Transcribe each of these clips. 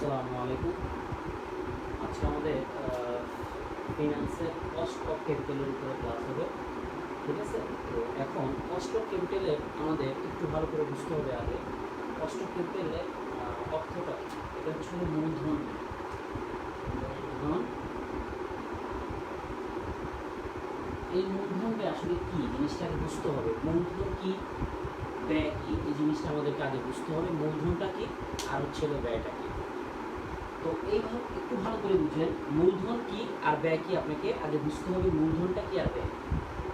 আসসালামু আলাইকুম। আজকে আমাদের ফিনান্সের কস্ট অফ ক্যাপিটালের উপরে ক্লাস হবে, ঠিক আছে? তো এখন কস্ট অফ ক্যাপিটালের আমাদের একটু ভালো করে বুঝতে হবে আগে কস্ট অফ ক্যাপিটালের অর্থটা কি। এটা হচ্ছে মূলধন। মূলধন, এই মূলধনটা আসলে কি জিনিসটাকে বুঝতে হবে। মূলধন কি, ব্যয় কি, এই জিনিসটা আমাদেরকে আগে বুঝতে হবে। মূলধনটা কি আর হচ্ছে ব্যয়টা কি। তো এইভাবে একটু ভালো করে বুঝেন মূলধন কি আর ব্যয় কি আপনাকে আগে বুঝতে হবে। মূলধনটা কি আর ব্যয়।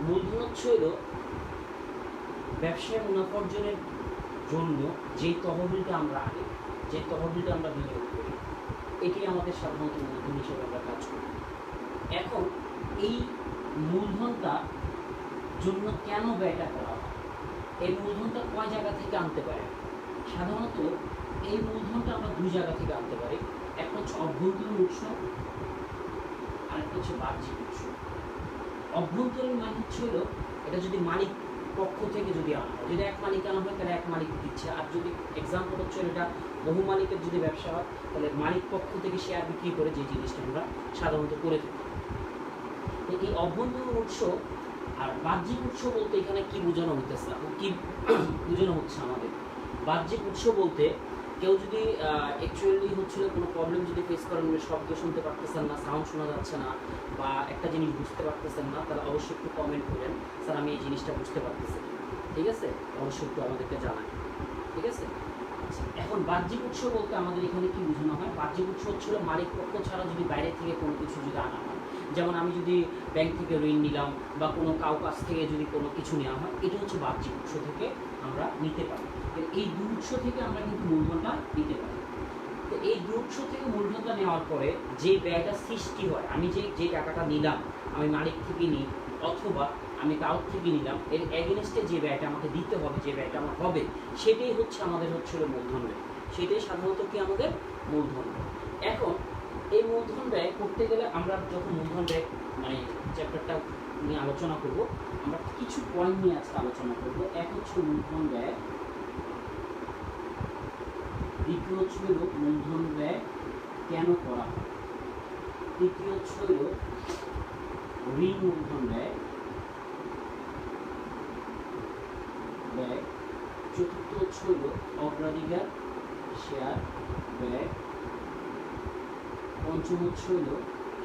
মূলধন হচ্ছে ব্যবসায় মুনাফা অর্জনের জন্য যে তহবিলটা আমরা আনি, যে তহবিলটা আমরা বিনিয়োগ করি, এটি আমাদের সাধারণত মূলধন হিসেবে আমরা কাজ করি। এখন এই মূলধনটা জন্য কেন ব্যয়টা করা হয়, এই মূলধনটা কয় জায়গা থেকে আনতে পারে। সাধারণত এই মূলধনটা আমরা দুই জায়গা থেকে আনতে পারি। একটা হচ্ছে অভ্যন্তরীণ উৎস, আরেকটা হচ্ছে বাহ্যিক উৎস। অভ্যন্তরীণ মানে হচ্ছে এটা যদি মালিক পক্ষ থেকে যদি আনা হয়, যদি এক মালিক আনা হয় তাহলে এক মালিক দিচ্ছে। আর যদি এক্সাম্পল হচ্ছে এটা বহু মালিকের যদি ব্যবসা হয় তাহলে মালিক পক্ষ থেকে শেয়ার বিক্রি করে, যে জিনিসটা আমরা সাধারণত করে থাকি। এই অভ্যন্তরীণ উৎস আর বাহ্যিক উৎস বলতে এখানে কি বোঝানো হইতেছে, কি বোঝানো হচ্ছে আমাদের। বাহ্যিক উৎস বলতে কেউ যদি অ্যাকচুয়ালি হচ্ছিল কোনো প্রবলেম যদি ফেস করেন, শব্দ শুনতে পারতেছেন না, সাউন্ড শোনা যাচ্ছে না, বা একটা জিনিস বুঝতে পারতেছেন না, তাহলে অবশ্যই একটু কমেন্ট করেন, স্যার আমি এই জিনিসটা বুঝতে পারতেছি, ঠিক আছে? অবশ্যই একটু আমাদেরকে জানান, ঠিক আছে? এখন বাহ্যিক উৎস বলতে আমাদের এখানে কি বোঝানো হয়। বাহ্যিক উৎস হচ্ছিল মালিক পক্ষ ছাড়া যদি বাইরে থেকে কোনো কিছু যদি আনা হয়, যেমন আমি যদি ব্যাংক থেকে ঋণ নিলাম বা কোনো কাউ কাছ থেকে যদি কোনো কিছু নেওয়া হয়, এটা হচ্ছে বাহ্যিক উৎস থেকে আমরা নিতে পারি। এই দুই উৎস থেকে আমরা কিন্তু মূলধনটা নিতে পারি। তো এই দুই উৎস থেকে মূলধনটা নেওয়ার পরে যে ব্যয়টা সৃষ্টি হয়, আমি যে টাকাটা নিলাম আমি মালিক থেকে নিই অথবা আমি কাউর থেকে নিলাম, এর এগেনস্টে যে ব্যয়টা আমাকে দিতে হবে, যে ব্যয়টা আমার হবে, সেটাই হচ্ছে আমাদের হচ্ছিল মূলধন ব্যয়। সেটাই সাধারণত কি আমাদের মূলধন ব্যয়। এখন এই মূলধন ব্যয় করতে গেলে আমরা যখন মূলধন ব্যয় মানে চ্যাপ্টারটা নিয়ে আলোচনা করব, আমরা কিছু পয়েন্ট নিয়ে আজকে আলোচনা করব। এক হচ্ছে মূলধন ব্যয়, দ্বিতীয় হচ্ছে মূলধন ব্যয় কেন করা হয়, তৃতীয় হচ্ছে ঋণ মূলধন ব্যয়, চতুর্থ হচ্ছে অগ্রাধিকার শেয়ার ব্যয়, পঞ্চম হচ্ছে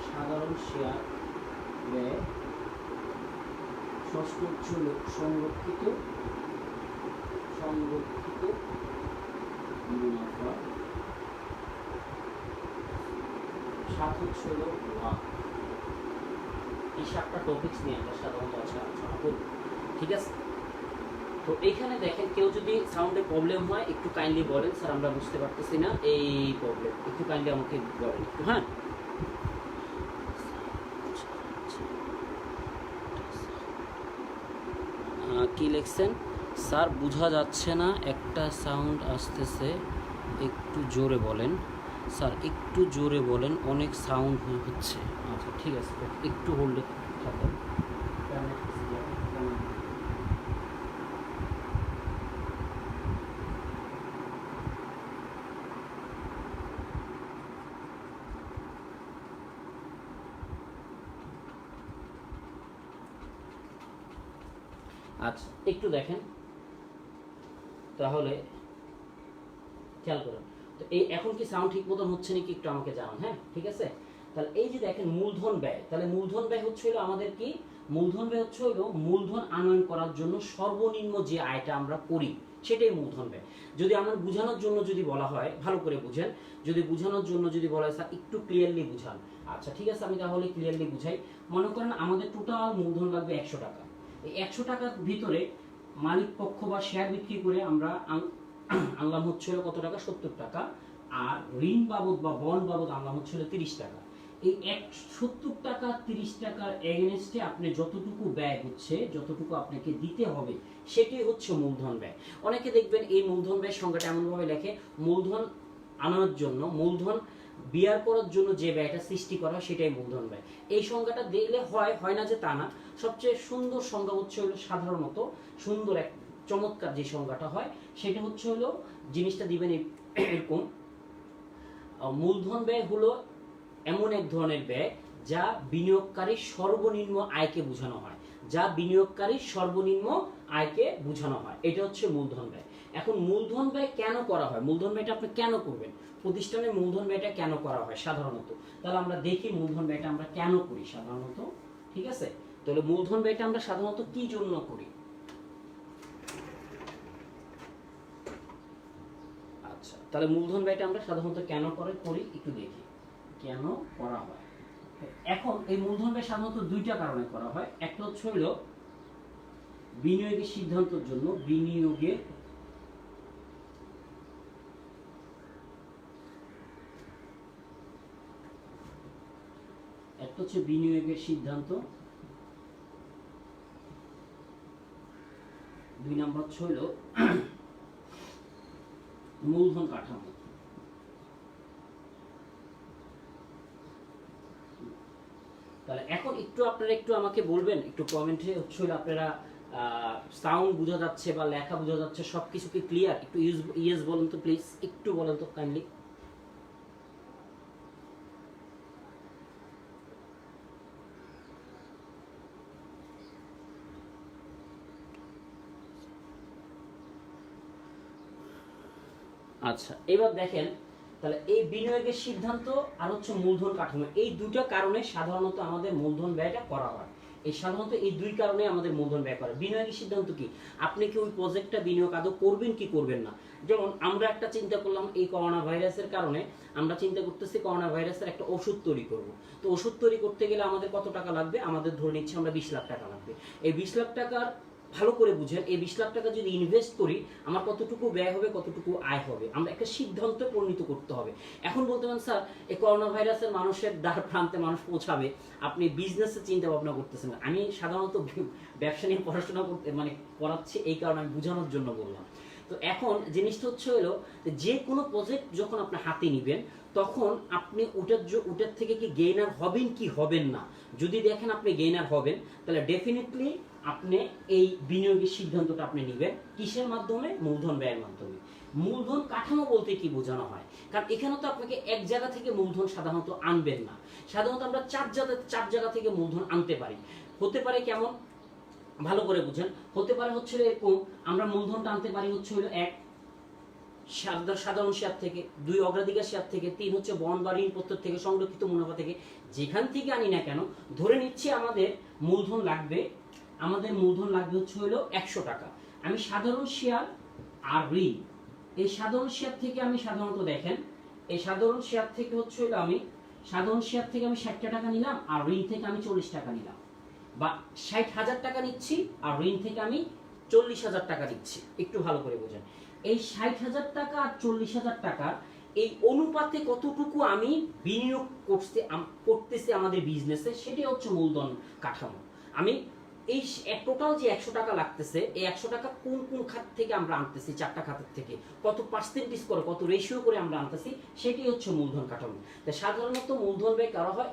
সাধারণ শেয়ার ব্যয়, ষষ্ঠ হচ্ছে সংরক্ষিত মুনাফা, সাত হচ্ছে লাভ। এই সাতটা টপিকস নিয়ে আমরা সাধারণত আজকে আলোচনা করব, ঠিক আছে? তো এইখানে দেখেন কেউ যদি সাউন্ডে প্রবলেম হয় একটু কাইন্ডলি বলেন, স্যার আমরা বুঝতে পারতেছি না এই প্রবলেম, একটু কাইন্ডলি আমাকে বলেন একটু। হ্যাঁ, কি লিখছেন? স্যার বোঝা যাচ্ছে না, একটা সাউন্ড আসতেছে, একটু জোরে বলেন। স্যার একটু জোরে বলেন, অনেক সাউন্ড হচ্ছে। আচ্ছা ঠিক আছে, একটু হোল্ডে থাকুন। আচ্ছা একটু দেখেন তাহলে, খেয়াল করুন। তো এই এখন কি সাউন্ড ঠিক মতন হচ্ছে নাকি একটু আমাকে জানান। হ্যাঁ ঠিক আছে। তাহলে এই যে দেখেন মূলধন ব্যয়, তাহলে মূলধন ব্যয় হচ্ছে আমাদের কি, মূলধন ব্যয় হচ্ছে মূলধন আনয়ন করার জন্য সর্বনিম্ন যে আয়টা আমরা করি সেটাই মূলধন ব্যয়। যদি আমার বোঝানোর জন্য যদি বলা হয়, ভালো করে বুঝেন, যদি বোঝানোর জন্য যদি বলা হয় স্যার একটু ক্লিয়ারলি বুঝান, আচ্ছা ঠিক আছে আমি তাহলে ক্লিয়ারলি বুঝাই। মনে করেন আমাদের টোটাল মূলধন লাগবে 100 টাকা। এই 100 টাকার ভিতরে মালিক পক্ষ বা শেয়ার বিক্রি করে আমরা আনলাম হচ্ছে কত টাকা, 70 টাকা। আর ঋণ বাবদ বা বন্ড বাবদ আনলাম হচ্ছে 30 টাকা। এই 70 টাকা 30 টাকার এগেনস্টে আপনি যতটুকু ব্যয় হচ্ছে, যতটুকু আপনাকে দিতে হবে, সেটাই হচ্ছে মূলধন ব্যয়। অনেকে দেখবেন এই মূলধন ব্যয় সংখ্যাটা এমনভাবে লেখে, মূলধন আনার জন্য, মূলধন বিয়ার করার জন্য যে ব্যয়টা সৃষ্টি করা সেটাই মূলধন ব্যয়। এই সংখ্যাটা দেখলে হয় না যে তা না, সবচেয়ে সুন্দর সংখ্যা হচ্ছে সাধারণত সুন্দর এক চমৎকার যে সংখ্যাটা হয় সেটা হচ্ছে জিনিসটা দিবেন এরকম, মূলধন ব্যয় হলো এমন এক ধরনের ব্যয় যা বিনিয়োগকারীর সর্বনিম্ন আয়কে বোঝানো হয়, যা বিনিয়োগকারীর সর্বনিম্ন আয়কে বোঝানো হয়, এটা হচ্ছে মূলধন ব্যয়। এখন মূলধন ব্যয় কেন করা হয়, মূলধন ব্যয়টা আপনি কেন করবেন, প্রতিষ্ঠানে মূলধন ব্যয়টা কেন করা হয় সাধারণত, তাহলে আমরা দেখি মূলধন ব্যয়টা আমরা কেন করি সাধারণত। ঠিক আছে, তাহলে মূলধন ব্যয়টা আমরা সাধারণত কি জন্য করি। আচ্ছা, তাহলে মূলধন ব্যয়টা আমরা সাধারণত কেন করি একটু দেখি কেন করা হয়। এখন এই মূলধন ব্যয় সাধারণত দুইটা কারণে করা হয়। একটা হচ্ছে হলো বিনিয়োগের সিদ্ধান্তের জন্য, বিনিয়োগের একটা হচ্ছে বিনিয়োগের সিদ্ধান্ত, দুই নম্বর হচ্ছে হলো মূলধন কাঠামো। তাহলে এখন একটু আপনারা একটু আমাকে বলবেন, একটু কমেন্টে হচ্ছে হলো আপনারা সাউন্ড বোঝা যাচ্ছে বা লেখা বোঝা যাচ্ছে, সবকিছু কি ক্লিয়ার, একটু ইয়েস বলেন তো প্লিজ, একটু বলেন তো কাইন্ডলি। আচ্ছা, এবার দেখেন, তাহলে এই বিনিয়োগের সিদ্ধান্ত আর হচ্ছে মূলধন কাঠামো, এই দুটো কারণে সাধারণত আমাদের মূলধন ব্যয়টা করা হয়। এই সাধারণত এই দুই কারণে আমাদের মূলধন ব্যয় করা। বিনিয়োগের সিদ্ধান্ত কি, আপনি কি ওই প্রজেক্টটা বিনিয়োগ আদৌ করবেন কি করবেন না। যেমন আমরা একটা চিন্তা করলাম, এই করোনা ভাইরাসের কারণে আমরা চিন্তা করতেছি করোনা ভাইরাসের একটা ওষুধ তৈরি করব। তো ওষুধ তৈরি করতে গেলে আমাদের কত টাকা লাগবে, আমাদের ধরে নিচ্ছি আমরা 20 লাখ টাকা লাগবে। এই 20 লাখ টাকার ভালো করে বুঝেন, এই 20 লাখ টাকা যদি ইনভেস্ট করি আমার কতটুকু ব্যয় হবে, কতটুকু আয় হবে, আমরা একটা সিদ্ধান্তে পরিণত করতে হবে। এখন বলতে পারেন স্যার এই করোনা ভাইরাসের মানুষের দ্বার প্রান্তে মানুষ পৌঁছাবে, আপনি বিজনেসের চিন্তা ভাবনা করতেছেন। আমি সাধারণত ব্যবসা নিয়ে পড়াশোনা করতে করাচ্ছি, এই কারণে আমি বোঝানোর জন্য বললাম। তো এখন জিনিসটা হচ্ছে হলো যে কোনো প্রজেক্ট যখন আপনি হাতে নিবেন তখন আপনি ওটার থেকে কি গেইনার হবেন কি হবেন না। যদি দেখেন আপনি গেইনার হবেন তাহলে ডেফিনেটলি আপনি এই বিনিয়োগের সিদ্ধান্তটা আপনি নেবেন কিসের মাধ্যমে, মূলধন ব্যয়ের মাধ্যমে। মূলধন কাঠামো বলতে কি বোঝানো হয়, কারণ এখানে তো আপনাকে এক জায়গা থেকে মূলধন সাধারণত আনবেন না, সাধারণত আমরা চার জায়গা থেকে মূলধন আনতে পারি। হতে পারে কেমন, ভালো করে বুঝেন, হতে পারে হচ্ছে এরকম, আমরা মূলধনটা আনতে পারি হচ্ছে হলো 1 সাধারণ শেয়ার থেকে, 2 অগ্রাধিকার শেয়ার থেকে, 3 হচ্ছে বন্ড বা ঋণপত্র থেকে, সংরক্ষিত মুনাফা থেকে, যেখান থেকে আনি না কেন ধরে নিচ্ছি আমাদের মূলধন লাগবে, হচ্ছে হলো 100 টাকা। আমি সাধারণ শেয়ার আর ঋণ, এই সাধারণ শেয়ার থেকে আমি সাধারণত দেখেন, এই সাধারণ শেয়ার থেকে হচ্ছে হলো আমি 60 টাকা নিলাম আর ঋণ থেকে আমি 40 টাকা নিলাম, বা 60,000 টাকা নিচ্ছি আর ঋণ থেকে আমি 40,000 টাকা দিচ্ছি। একটু ভালো করে বোঝেন, এই 60,000 টাকা আর 40,000 টাকা এই অনুপাতে কতটুকু আমি বিনিয়োগ করতেছি আমাদের বিজনেসে, সেটাই হচ্ছে মূলধন কাঠামো। আমি এই টোটাল যে 100 টাকা লাগতেছে, এই 100 টাকা কোন কোন খাত থেকে আমরা আনতেছি, 4টা খাতের থেকে কত পার্সেন্টেজ করে, কত রেশিও করে আমরা আনতেছি, সেটাই হচ্ছে মূলধন কাঠামো। তাই সাধারণত মূলধন ব্যয় করা হয়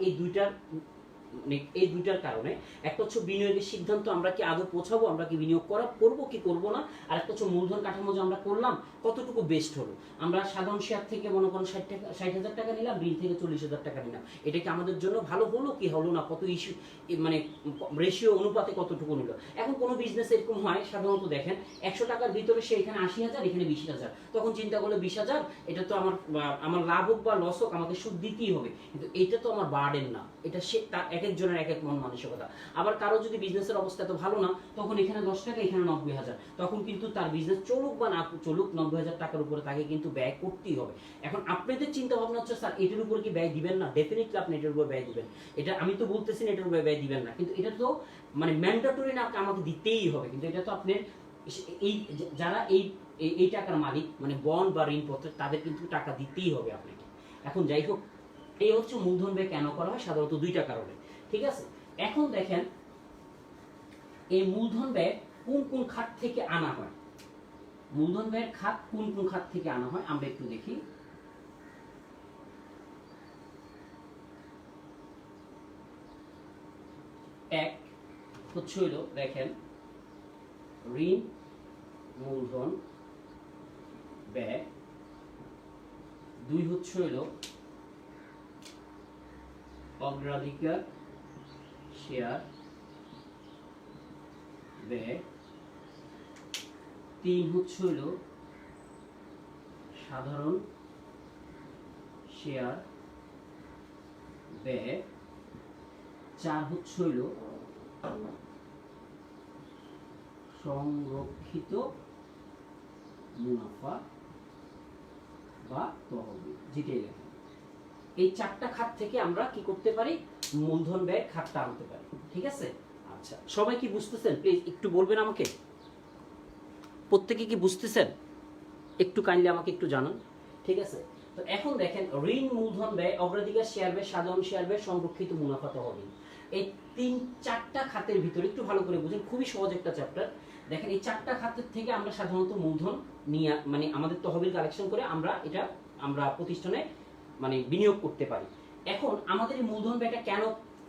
এই দুইটার কারণে। একটা হচ্ছে বিনিয়োগের সিদ্ধান্ত, আমরা কি আদৌ পৌঁছাবো, আমরা কি বিনিয়োগ করবো কি করবো না, আর একটা হচ্ছে মূলধন কাঠামো যে আমরা করলাম কতটুকু বেস্ট হলো। আমরা সাধারণ শেয়ার থেকে মনে করেন 60,000 টাকা নিলাম, ঋণ থেকে 40,000 টাকা নিলাম, এটা কি আমাদের জন্য ভালো হলো কি হলো না, কত ইস্যু মানে রেশিও অনুপাতে কতটুকু নিল। এখন কোনো বিজনেস এরকম হয় সাধারণত দেখেন 100 টাকার ভিতরে সে এখানে 80,000, এখানে 20,000, তখন চিন্তা করলে 20,000 এটা তো আমার লাভ হোক বা লস হোক আমাকে সুদ দিতেই হবে, কিন্তু এটা তো আমার বার্ডেন না, এটা সে তার এক একজনের এক এক মন মানসিকতা। আবার কারো যদি বিজনেসের অবস্থা এত ভালো না, তখন এখানে 10 টাকা এখানে 90,000, তখন কিন্তু তার বিজনেস চলুক বা না চলুক 90,000 টাকার উপরে তাকে কিন্তু ব্যয় করতেই হবে। এখন আপনাদের চিন্তা ভাবনা হচ্ছে স্যার এটার উপর কি ব্যয় দিবেন না, ডেফিনেটলি আপনি এটার উপর ব্যয় দিবেন, এটা আমি তো বলতেছি না এটার উপর ব্যয় দিবেন না, কিন্তু এটা তো মানে ম্যান্ডেটরি না, আমাকে দিতেই হবে, কিন্তু এটা তো আপনার এই যারা এই টাকার মালিক মানে বন্ড বা ঋণপত্র তাদের কিন্তু টাকা দিতেই হবে আপনাকে। এখন যাই হোক, এই হচ্ছে মূলধন ব্যয় কেন করা হয়, সাধারণত 2টা কারণে। ঠিক আছে, এখন দেখেন এই মূলধন ব্যয় কোন কোন খাত থেকে আনা হয়, মূলধন ব্যয়ের খাত কোন কোন খাত থেকে আনা হয় আমরা একটু দেখি। এক হচ্ছে হইল দেখেন ঋণ মূলধন ব্যয়, 2 হচ্ছে হলো অগ্রাধিকার শেয়ার ব্যয়, 3 হচ্ছে হলো সাধারণ শেয়ার ব্যয়, 4 হচ্ছে হইল সংরক্ষিত মুনাফা বা তহবিল, যেটাই লেখা। এই 4টা খাত থেকে আমরা কি করতে পারি, মূলধন ব্যয় খাতটা আনতে পারি। ঠিক আছে? আচ্ছা, সবাই কি বুঝতেছেন? প্লিজ একটু বলবেন আমাকে, প্রত্যেকে কি বুঝতেছেন? একটু কাইন্ডলি আমাকে একটু জানান। ঠিক আছে? তো এখন দেখেন, ঋণ, মূলধন ব্যয়, অগ্রাধিকার শেয়ার ব্যয়, সাধারণ শেয়ার ব্যয়, সংরক্ষিত মুনাফা তহবিল, এই 3-4টা খাতের ভিতরে একটু ভালো করে বুঝেন, খুবই সহজ একটা চ্যাপ্টার। দেখেন, এই 4টা খাতের থেকে আমরা সাধারণত মূলধন নিয়ে মানে আমাদের তহবিল কালেকশন করে আমরা প্রতিষ্ঠানে মানে বিনিয়োগ করতে পারি। এখন আমাদের এই মূলধন ব্যয়টা কেন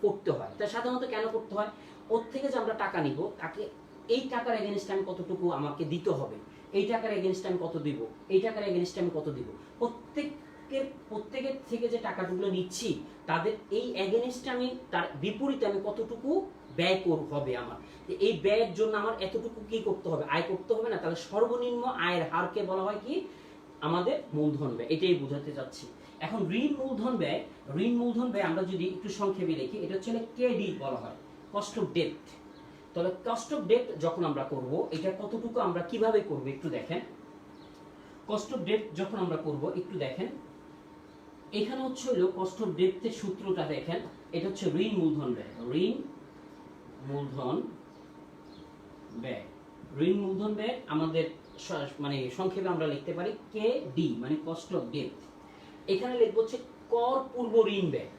করতে হয়, তা সাধারণত কেন করতে হয়, ওর থেকে যে আমরা টাকা নিব, তাকে এই টাকার এগেনস্টে আমি কতটুকু আমাকে দিতে হবে, এই টাকার এগেনস্টে আমি কত দিব, এই টাকার এগেনস্টে আমি কত দিব, প্রত্যেকের থেকে যে টাকাগুলো নিচ্ছি তাদের এই এগেনস্টে আমি তার বিপরীতে আমি কতটুকু ব্যয় হবে আমার, এই ব্যয়ের জন্য আমার এতটুকু কি করতে হবে, আয় করতে হবে না, তাহলে সর্বনিম্ন আয়ের হারকে বলা হয় কি, আমাদের মূলধন ব্যয়। এটাই বোঝাতে চাচ্ছি। এখন ঋণ মূলধন ব্যয় আমরা যদি একটু সংক্ষেপে লিখি, এটা হচ্ছে কেডি বলা হয়, কস্ট অফ ডেট। তাহলে কস্ট অফ ডেট যখন আমরা করব, এটা কতটুকু আমরা কিভাবে করব একটু দেখেন। কস্ট অফ ডেট যখন আমরা করব একটু দেখেন, এখানে হচ্ছে হলো কস্ট অফ ডেটের সূত্রটা দেখেন, এটা হচ্ছে ঋণ মূলধন ব্যয়, ঋণ মূলধন ব্যয় আমাদের মানে সংক্ষেপে আমরা লিখতে পারি কে ডি, মানে কস্ট অফ ডেট। এখানে লিখব হচ্ছে কর পূর্ব ঋণ ব্যয়,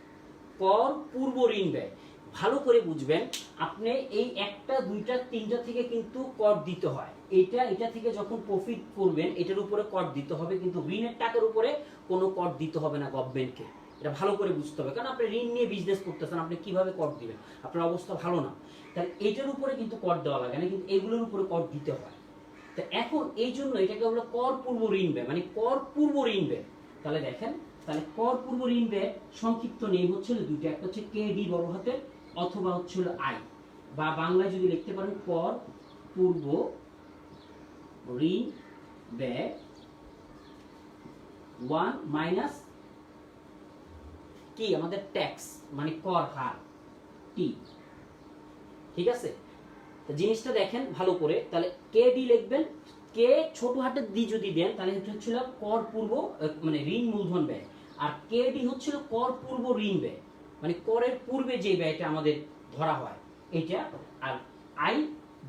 কর পূর্ব ঋণ ব্যয়। ভালো করে বুঝবেন, আপনি এই 1টা 2টা 3টা থেকে কিন্তু কর দিতে হয়, এটা থেকে যখন প্রফিট করবেন এটার উপরে কর দিতে হবে, কিন্তু ঋণের টাকার উপরে কোনো কর দিতে হবে না গভর্নমেন্টকে। এটা ভালো করে বুঝতে হবে, কারণ আপনি ঋণ নিয়ে বিজনেস করতেছেন, আপনি কিভাবে কর দিবেন, আপনার অবস্থা ভালো না। তাহলে এটার উপরে কিন্তু কর দেওয়া লাগে না, কিন্তু এগুলোর উপরে কর দিতে হয়। তো এখন এই জন্য এটাকে হলো কর পূর্ব ঋণ ব্যয়, মানে কর পূর্ব ঋণ ব্যয়। তাহলে দেখেন, তাহলে কর পূর্ব ঋণ ব্যয় সংক্ষিপ্ত নেম হচ্ছে দুইটা, একটা হচ্ছে কেডি বড় হাতের, অথবা হচ্ছে আই, বা বাংলায় যদি লিখতে পারেন কর পূর্ব ঋণ ব্যয় 1 মাইনাস কি আমাদের ট্যাক্স, মানে কর হার টি। ঠিক আছে? তো জিনিসটা দেখেন ভালো করে, তাহলে কে ডি লিখবেন, কে ছোট হাতের ডি যদি দেন তাহলে এটা হচ্ছিল কর পূর্ব মানে ঋণ মূলধন ব্যয়, আর কে ডি হচ্ছিল কর পূর্ব ঋণ ব্যয়, মানে করের পূর্বে যে ব্যয়টা আমাদের ধরা হয় এটা। আর আই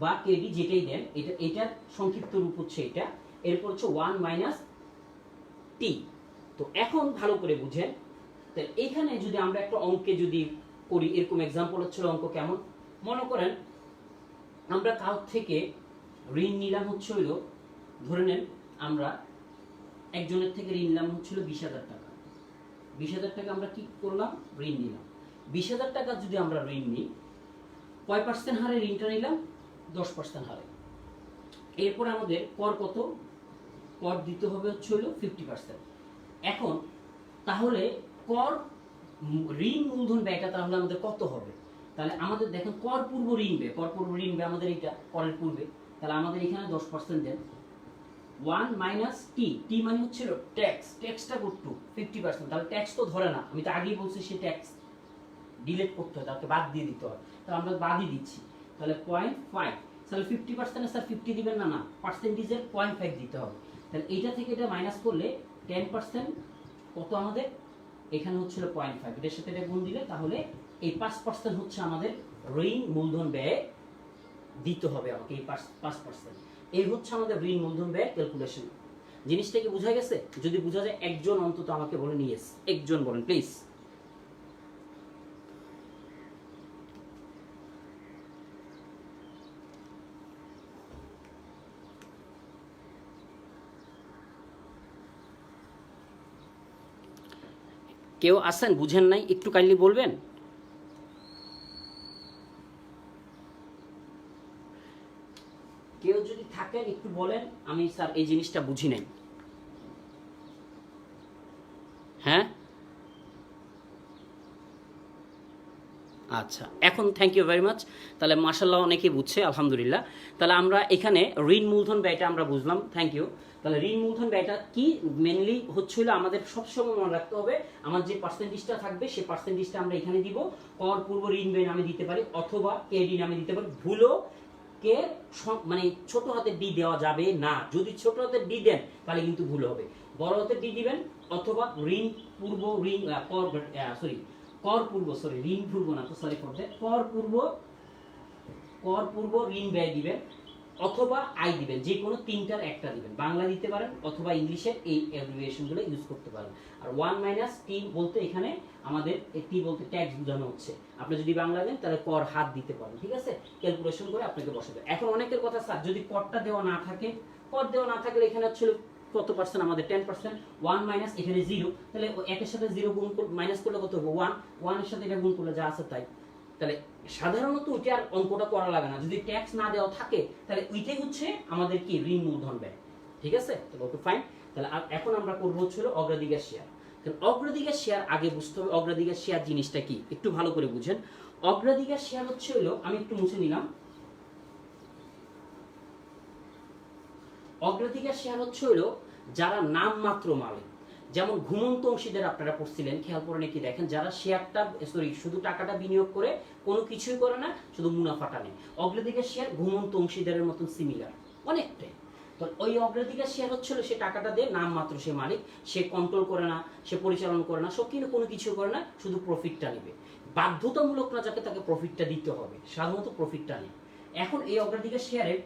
বা কেডি যেটাই দেন, এটার সংক্ষিপ্ত রূপ হচ্ছে এটা, এরপর হচ্ছে 1 মাইনাস টি। তো এখন ভালো করে বুঝেন, তো এইখানে যদি আমরা একটা অঙ্কে যদি করি, এরকম এক্সাম্পল হচ্ছিল অঙ্ক কেমন, মনে করেন আমরা কারোর থেকে ঋণ নিলাম হচ্ছে হইল, ধরে নেন আমরা একজনের থেকে ঋণ নিলাম হচ্ছিল 20,000 টাকা। 20,000 টাকা আমরা কি করলাম, ঋণ নিলাম। 20,000 টাকা যদি আমরা ঋণ নিই, কয় পার্সেন্ট হারে ঋণটা নিলাম, 10% হারে। এরপর আমাদের কর কত, কর দিতে হবে হচ্ছে হলো 50%। এখন তাহলে কর ঋণ মূলধন ব্যয়টা তাহলে আমাদের কত হবে, তাহলে আমাদের দেখেন কর পূর্ব ঋণ ব্যয়, কর পূর্ব ঋণ ব্যয় আমাদের এটা করের পূর্বে, তাহলে আমাদের এখানে 10% দেন, 1 মাইনাস টি, টি মানে হচ্ছিল ট্যাক্স, ট্যাক্সটা করতো 50%, তাহলে ট্যাক্স তো ধরে না, আমি তো আগেই বলছি সে ট্যাক্স ডিলেট করতে হয়, তাকে বাদ দিয়ে দিতে হয়, তাহলে আমরা বাদই দিচ্ছি। তাহলে 0.5, তাহলে 50% স্যার 50 দিবেন না, না পার্সেন্টেজের 0.5 দিতে হবে। তাহলে এইটা থেকে এটা মাইনাস করলে 10% কত আমাদের, এখানে হচ্ছিল 0.5, এটার সাথে এটা গুণ দিলে তাহলে এই 5% হচ্ছে আমাদের ঋণ মূলধন ব্যয় দিতে হবে আমাকে, এই 5%। এই হচ্ছে আমাদের ঋণ মূলধন ব্যয় ক্যালকুলেশন। জিনিসটা কি বোঝা গেছে? যদি বোঝা যায় একজন অন্তত আমাকে বলেন ইয়েস, একজন বলেন প্লিজ। কেউ আসেন বুঝেন নাই, একটু কাইন্ডলি বলবেন। কেউ যদি থাকেন একটু বলেন, আমি স্যার এই জিনিসটা বুঝি নাই। আচ্ছা, এখন থ্যাংক ইউ ভেরি মাচ। তাহলে মাশাল্লাহ অনেকেই বুঝছে, আলহামদুলিল্লাহ। তাহলে আমরা এখানে ঋণ মূলধন ব্যয়টা আমরা বুঝলাম, থ্যাংক ইউ। তাহলে ঋণ মূলধন ব্যয়টা কি মেনলি হচ্ছিল, আমাদের সবসময় মনে রাখতে হবে আমার যে পার্সেন্টেজটা থাকবে সেই পার্সেন্টেজটা আমরা এখানে দিব। কর পূর্ব ঋণ ব্যয় নামে দিতে পারি অথবা কেডি নামে দিতে পারি। ভুলো কে মানে ছোট হাতের ডি দেওয়া যাবে না। যদি ছোট হাতের ডি দেন তাহলে কিন্তু ভুল হবে। বড় হাতের ডি দিবেন অথবা ঋণ পূর্ব ঋণ কর পূর্ব ঋণ পূর্ব না তো সরি ফর দ্যাট কর পূর্ব ঋণ ব্যয় দিবেন অথবা আয় দিবেন, যে কোনো তিনটার একটা দিবেন। বাংলা দিতে পারেন অথবা ইংলিশের এই অ্যাব্রিভিয়েশনগুলো ইউজ করতে পারেন। আর 1 মাইনাস টি বলতে এখানে আমাদের টি বলতে ট্যাক্স বোঝানো হচ্ছে। আপনি যদি বাংলা দেন তাহলে কর হাত দিতে পারেন, ঠিক আছে? ক্যালকুলেশন করে আপনাকে বসাবে। এখন অনেকের কথা, স্যার যদি করটা দেওয়া না থাকে, কর দেওয়া না থাকলে এখানে হচ্ছে কত পার্সেন্ট, আমাদের 10%। 1 মাইনাস এখানে 0, তাহলে একের সাথে 0 গুণ মাইনাস করলে কত হবে? 1। 1 এর সাথে এটা গুণ করলে যা আছে তাই। তাহলে সাধারণত ওইটা আর অঙ্কটা করা লাগে না। যদি ট্যাক্স না দেওয়া থাকে তাহলে ওইটাই হচ্ছে আমাদের কি ঋণ মূলধন ব্যয়, ঠিক আছে? তাহলে ওকে ফাইন। তাহলে এখন আমরা করবো হচ্ছে অগ্রাধিকার শেয়ার। কারণ অগ্রাধিকার শেয়ার আগে বুঝতে হবে অগ্রাধিকার শেয়ার জিনিসটা কি, একটু ভালো করে বুঝেন। অগ্রাধিকার শেয়ার হচ্ছে আমি একটু মুছে নিলাম। অগ্রাধিকার শেয়ার হচ্ছে যারা নামমাত্র মালিক, যেমন ঘুমন্ত অংশীদার আপনারা পড়ছিলেন, খেয়াল করে নাকি দেখেন, যারা শেয়ারটা শুধু টাকাটা বিনিয়োগ করে কোনো কিছুই করে না, শুধু মুনাফাটা নেই। অগ্রাধিকার শেয়ার ঘুমন্ত অংশীদারের মতন সিমিলার অনেকটাই। তো ওই অগ্রাধিকার শেয়ার হচ্ছে সে টাকাটা দিয়ে নামমাত্র সে মালিক, সে কন্ট্রোল করে না, সে পরিচালনা করে না, সব কিন্তু কোনো কিছু করে না, শুধু প্রফিটটা নেবে। বাধ্যতামূলক না যাকে তাকে প্রফিটটা দিতে হবে, সাধারণত প্রফিটটা নেই। এখন এই অগ্রাধিকার শেয়ারের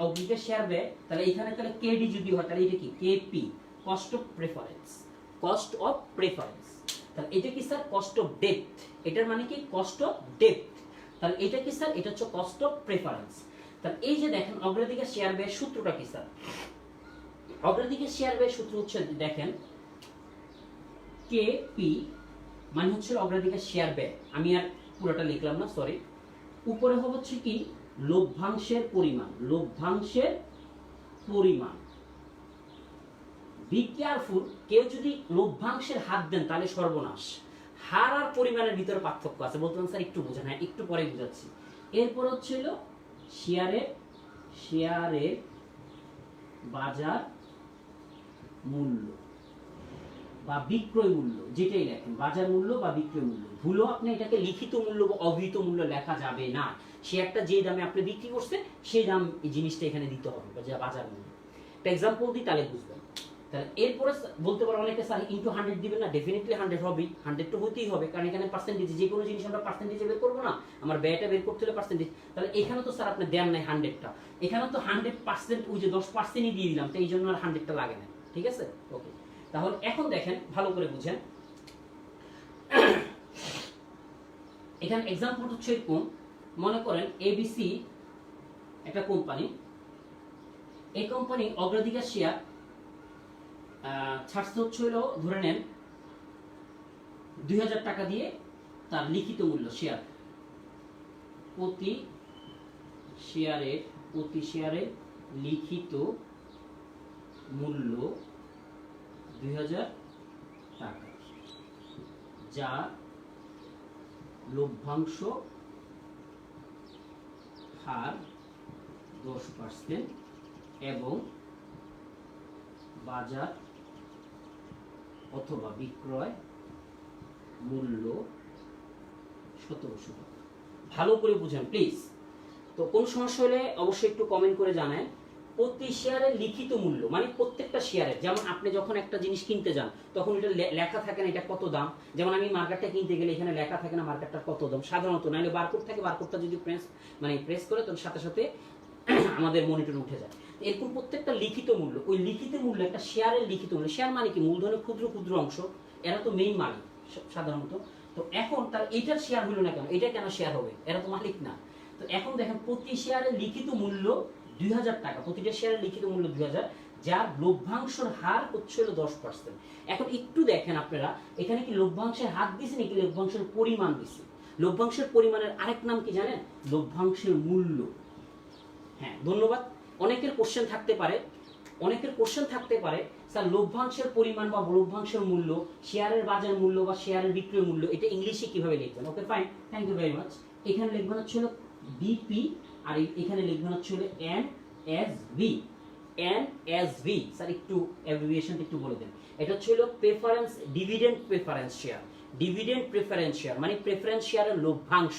অগ্রাধিকার শেয়ার ব্যয়, তাহলে এখানে তাহলে কেডি যদি হয় তাহলে এটা কি KP, cost of preference. Cost of preference, তাহলে এটা কি স্যার? Cost of depth. এটার মানে কি? Cost of depth. তাহলে এটা কি স্যার? এটা হচ্ছে কস্ট অফ প্রেফারেন্স। তাহলে এই যে দেখেন অগ্রাধিকার শেয়ার ব্যয়ের সূত্রটা কি স্যার? অগ্রাধিকার শেয়ার ব্যয়ের সূত্র হচ্ছে দেখেন কেপি মানে হচ্ছে অগ্রাধিকার শেয়ার ব্যয়। আমি আর পুরোটা লিখলাম না, সরি। উপরে হচ্ছে কি লভ্যাংশের পরিমাণ, লভ্যাংশের পরিমাণ। বি কেয়ারফুল, কেউ যদি লভ্যাংশের হাত দেন তাহলে সর্বনাশ। হার আর পরিমাণের ভিতরে পার্থক্য আছে, বলতেন স্যার একটু বোঝান। হ্যাঁ একটু পরে বুঝাচ্ছি। এরপর হচ্ছে শেয়ারের বাজার মূল্য বা বিক্রয় মূল্য, যেটাই লেখেন বাজার মূল্য বা বিক্রয় মূল্য। ভুলো আপনি এটাকে লিখিত মূল্য বা অভিহিত মূল্য লেখা যাবে না। শেয়ারটা যে দামে আপনি বিক্রি করছেন সেই দাম এই জিনিসটা এখানে দিতে হবে, যা বাজার মূল্য। একটা এক্সাম্পল দিই তাহলে বুঝবেন। তাহলে এরপরে বলতে পারো অনেকে স্যার ইনটু 100 দিবেন না, ডেফিনেটলি 100 হবেই। 100 তো হতেই হবে, কারণ এখানে পার্সেন্টেজ, যে কোনো জিনিস আমরা পার্সেন্টেজে বের করবো না, আমার ব্যয়টা বের করতে হলে পার্সেন্টেজ। তাহলে এখানে তো স্যার আপনি দেন নাই 100টা, এখানে তো 100% ওই যে 10%ই দিয়ে দিলাম, তো এই জন্য আর 100টা লাগে না, ঠিক আছে? ওকে, তাহলে এখন দেখেন ভালো করে বুঝেন। এখানে এক্সাম্পল হচ্ছে এরকম, মনে করেন এবিসি একটা কোম্পানি, এই কোম্পানি অগ্রাধিকার শেয়ার ছাড়তে হচ্ছে ধরে নেন 2000 টাকা দিয়ে তার লিখিত মূল্য, শেয়ার প্রতি শেয়ারের লিখিত মূল্য 2000 টাকা, যা লভ্যাংশ হার 10% এবং বাজার অথবা বিক্রয় মূল্য 1700 টাকা। ভালো করে বুঝেন প্লিজ। তো কোন সমস্যা হলে অবশ্যই একটু কমেন্ট করে জানান। প্রতি শেয়ারের লিখিত মূল্য মানে প্রত্যেকটা শেয়ারের, যেমন আপনি যখন একটা জিনিস কিনতে যান তখন এটা লেখা থাকে না এটা কত দাম। যেমন আমি মার্কেটটা কিনতে গেলে এখানে লেখা থাকে না মার্কেটটা কত দাম সাধারণত, নাহলে বারকোড থাকে, বারকোডটা যদি প্রেস করে তখন সাথে সাথে আমাদের মনিটরে উঠে যায়। এরকম প্রত্যেকটা লিখিত মূল্য, ওই লিখিত মূল্য একটা শেয়ারের লিখিত মূল্য। শেয়ার মানে কি? মূলধনের ক্ষুদ্র ক্ষুদ্র অংশ, এরা তো মেইন মালিক সাধারণত। তো এখন তার এটার শেয়ার হলো না কেন, এটা কেন শেয়ার হবে? এরা তো মালিক না। তো এখন দেখেন প্রতি শেয়ারের লিখিত মূল্য 2000 টাকা, প্রতিটা শেয়ারের লিখিত মূল্য 2000, যার লভ্যাংশের হার হচ্ছে 10%। এখন একটু দেখেন আপনারা, এখানে কি লভ্যাংশের হার দিছে নাকি লভ্যাংশের পরিমাণ দিছে? লভ্যাংশের পরিমাণের আরেক নাম কি জানেন? লভ্যাংশের মূল্য। হ্যাঁ ধন্যবাদ। অনেকের কোশ্চেন থাকতে পারে অনেকের কোশ্চেন থাকতে পারে স্যার লভ্যাংশের পরিমাণ বা লভ্যাংশের মূল্য, শেয়ারের বাজার মূল্য বা শেয়ারের বিক্রয় মূল্য এটা ইংলিশে কিভাবে লিখবেন? Okay fine, thank you very much. এখানে লিখবেন হচ্ছে হলো বিপি আর এখানে লিখবেন হচ্ছে হলো এনএসভি। এনএসভি স্যার একটু অ্যাব্রিভিয়েশনটা একটু বলে দেন। এটা হচ্ছে হলো preference dividend preference share. Dividend preference share মানে প্রেফারেন্স শেয়ারের লভ্যাংশ।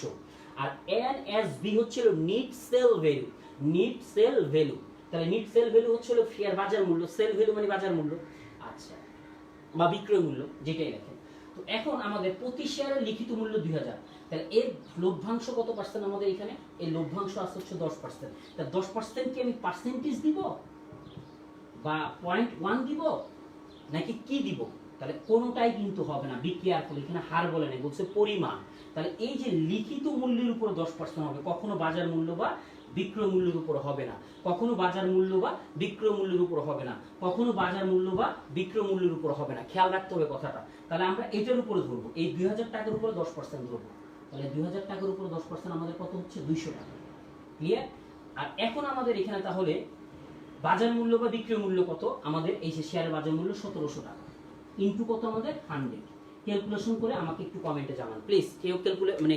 আর এনএসভি হচ্ছে হলো net sale value. Net sale value, তাহলে নিট সেল ভ্যালু হচ্ছে হলো শেয়ার বাজার মূল্য, সেল ভ্যালু মানে বাজার মূল্য, আচ্ছা, বা বিক্রয় মূল্য যেটাই লেখেন। তো এখন আমাদের প্রতি শেয়ারের লিখিত মূল্য 2000, তাহলে এর লভ্যাংশ কত পার্সেন্ট আমাদের এখানে? এই লভ্যাংশ আসছে হচ্ছে 10%। তা 10% কি আমি পার্সেন্টেজ দিব বা 0.1 দিব নাকি কি দিব? তাহলে কোনোটাই কিন্তু হবে না, বি কেয়ারফুল, এখানে হার বলে নেই, বলছে পরিমাণ। তাহলে এই যে লিখিত মূল্যের উপর 10% হবে, কখনো বাজার মূল্য বা বিক্রয় মূল্যের উপর হবে না, কখনো বাজার মূল্য বা বিক্রয় মূল্যের উপর হবে না, কখনো বাজার মূল্য বা বিক্রয় মূল্যের উপর হবে না। খেয়াল রাখতে হবে কথাটা। তাহলে আমরা এটার উপরে ধরবো, এই 2000 টাকার উপরে 10% ধরবো। তাহলে 2000 টাকার উপরে 10% আমাদের কত হচ্ছে? 200 টাকা। ক্লিয়ার? আর এখন আমাদের এখানে তাহলে বাজার মূল্য বা বিক্রয় মূল্য কত? আমাদের এই যে শেয়ারের বাজার মূল্য 1700 টাকা ইনটু কত আমাদের 100। ক্যালকুলেশন করে আমাকে একটু কমেন্টে জানান প্লিজ। কেউ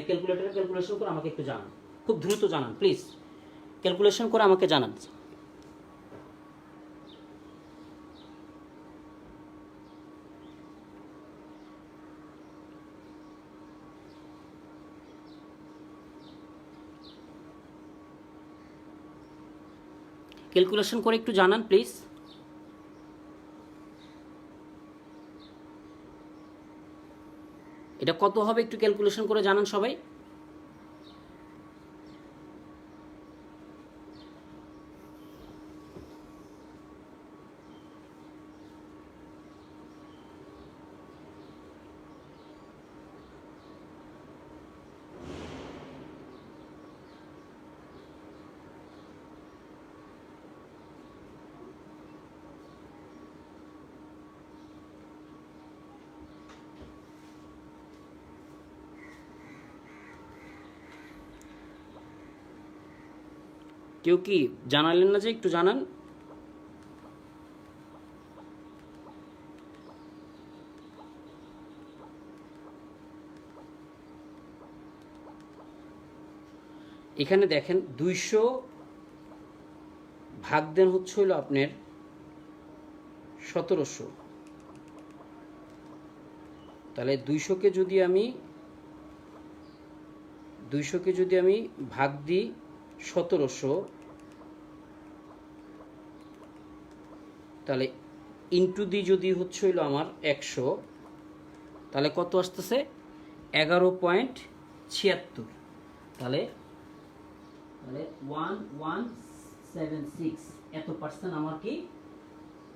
ক্যালকুলেটরে ক্যালকুলেশন করে আমাকে একটু জানান, খুব দ্রুত জানান প্লিজ, ক্যালকুলেশন করে আমাকে জানান। ক্যালকুলেশন করে একটু জানান প্লিজ। এটা কত হবে একটু ক্যালকুলেশন করে জানান সবাই। কেউ কি জানালেন না যে একটু জানান। এখানে দেখেন 200 ভাগ দেন হচ্ছে হলো আপনার 1700। তাহলে 200কে যদি আমি ভাগ দিই 1700, তাহলে ইন্টু দি যদি হচ্ছে হইলো আমার 100, তাহলে কত আসতেছে? 11.76। তাহলে 1176 এত পার্সেন্ট আমার কি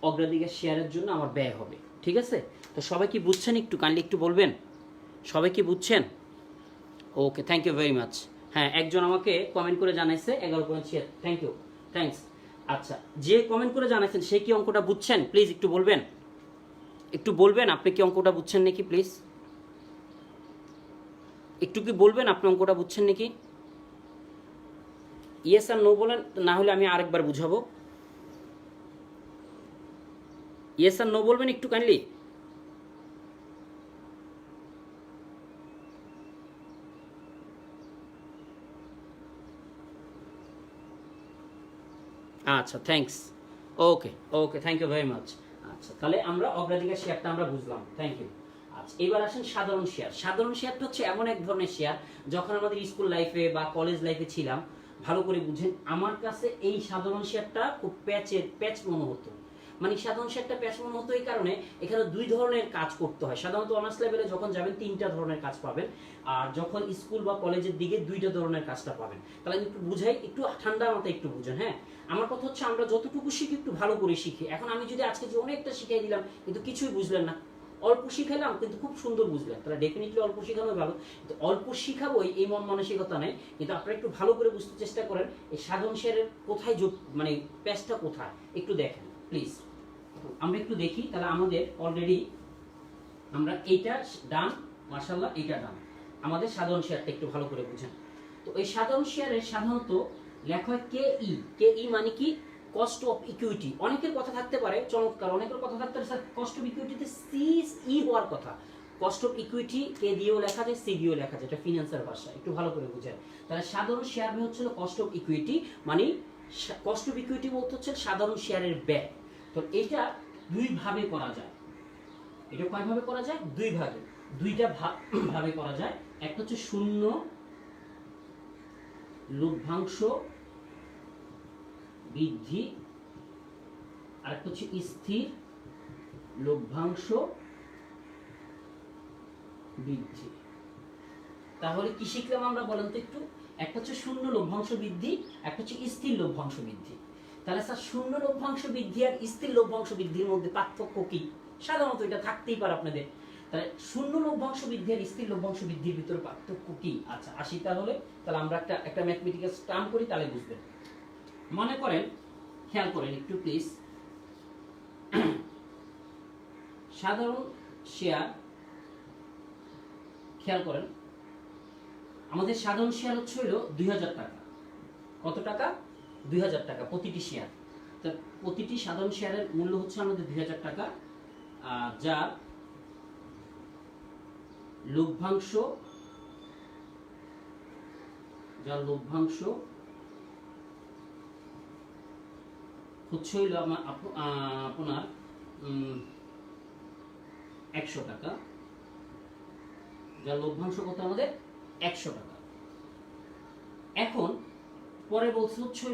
অগ্রাধিকার শেয়ারের জন্য আমার ব্যয় হবে। ঠিক আছে? তো সবাই কি বুঝছেন? একটু কাইন্ডলি একটু বলবেন সবাই কি বুঝছেন? ওকে, থ্যাংক ইউ ভেরি মাচ। হ্যাঁ, একজন আমাকে কমেন্ট করে জানাইছে 11.76, থ্যাংক ইউ, থ্যাঙ্কস। আচ্ছা, যে কমেন্ট করে জানাইছেন সে কি অঙ্কটা বুঝছেন? প্লিজ একটু বলবেন, একটু বলবেন আপনি কি অঙ্কটা বুঝছেন নাকি? প্লিজ একটু কি বলবেন আপনি অঙ্কটা বুঝছেন নাকি? ইয়েস আর নো বলেন, না হলে আমি আরেকবার বুঝাবো। ইয়েস আর নো বলবেন একটু কাইন্ডলি। আচ্ছা, thanks. Okay okay, thank you very much. আচ্ছা, তাহলে আমরা অগ্রাধিকার শেয়ারটা আমরা বুঝলাম, থ্যাংক ইউ। আচ্ছা, এবার আসেন সাধারণ শেয়ার। সাধারণ শেয়ারটা হচ্ছে এমন এক ধরনের শেয়ার, যখন আমাদের স্কুল লাইফে বা কলেজ লাইফে ছিলাম, ভালো করে বুঝেন, আমার কাছে এই সাধারণ শেয়ারটা খুব প্যাচ মনে হতো। মানে সাধারণ শেয়ারটা প্যাচ মনে হতো এই কারণে, এখানে দুই ধরনের কাজ করতে হয়। সাধারণত অনার্স লেভেলে যখন যাবেন 3টা ধরনের কাজ পাবেন, আর যখন স্কুল বা কলেজের দিকে 2টা ধরনের কাজটা পাবেন। তাহলে একটু বুঝাই, একটু ঠান্ডা মাথায় একটু বুঝেন। হ্যাঁ, আমার কথা হচ্ছে আমরা যতটুকু শিখি একটু ভালো করে শিখি। এখন আমি যদি আজকে যে অনেকটা শিখিয়ে দিলাম কিন্তু কিছুই বুঝলেন না, অল্প শিখাইলাম কিন্তু খুব সুন্দর বুঝলেন, তাহলে ডেফিনেটলি অল্প শিখানো ভালো। কিন্তু অল্প শিখাবোই এই মন মানসিকতা নেই, কিন্তু আপনারা একটু ভালো করে বুঝতে চেষ্টা করেন এই সাধারণ শেয়ারের কোথায় মানে প্যাচটা কোথায় একটু দেখেন প্লিজ। আমরা একটু দেখি, তাহলে আমাদের অলরেডি আমরা এইটা ডান, মাশাআল্লাহ এইটা ডান। আমাদের সাধারণ শেয়ারটা একটু ভালো করে বুঝেন। তো এই সাধারণ শেয়ারের সাধারণত লেখা হয় কে ই। কে ই মানে কি? Cost of equity. অনেকের কথা থাকতে পারে, চমৎকার, অনেকের কথা থাকতে পারে স্যার কস্ট অফ ইকুইটিতে সি ই হওয়ার কথা। কস্ট অফ ইকুইটি কে দিয়েও লেখা যায়, সি দিয়েও লেখা যায়, এটা ফিনান্সের ভাষা, একটু ভালো করে বুঝেন। তাহলে সাধারণ শেয়ার ব্যয় হচ্ছিল কস্ট অফ ইকুইটি, মানে কস্ট অফ ইকুইটি বলতে হচ্ছে সাধারণ শেয়ারের ব্যয়। তো এটা দুই ভাবে করা যায়। এটা কয়ভাবে করা যায়? দুই ভাগে, দুইটা ভাবে করা যায়। একটা হচ্ছে শূন্য লভ্যাংশ বৃদ্ধি, আর একটা হচ্ছে স্থির লভ্যাংশ বৃদ্ধি। তাহলে কি শিখলাম আমরা বলেন তো একটু? একটা হচ্ছে শূন্য লভ্যাংশ বৃদ্ধি, একটা হচ্ছে স্থির লভ্যাংশ বৃদ্ধি। তাহলে স্যার শূন্য লভ্যাংশ বৃদ্ধি আর স্থির লভ্যাংশ বৃদ্ধির মধ্যে পার্থক্য কি? সাধারণত এটা থাকতেই পারে আপনাদের। তাহলে শূন্য লভ্যাংশ বৃদ্ধি আর স্থির লভ্যাংশ বৃদ্ধির ভিতরে পার্থক্য কি? আচ্ছা আসি তাহলে আমরা একটা ম্যাথমেটিক্যাল টার্ম করি, তাহলে বুঝবেন। মনে করেন, খেয়াল করেন একটু প্লিজ, সাধারণ শেয়ার, খেয়াল করেন, আমাদের সাধারণ শেয়ার হচ্ছে হলো 2000 টাকা। কত টাকা? 2000 টাকা প্রতিটি শেয়ার। তো প্রতিটি সাধারণ শেয়ারের মূল্য হচ্ছে আমাদের 2000 টাকা, যার লভ্যাংশ হচ্ছে হইল আপনার 100 টাকা, যার লভ্যাংশ কত আমাদের 100 টাকা। এখন পরে বলছে হচ্ছে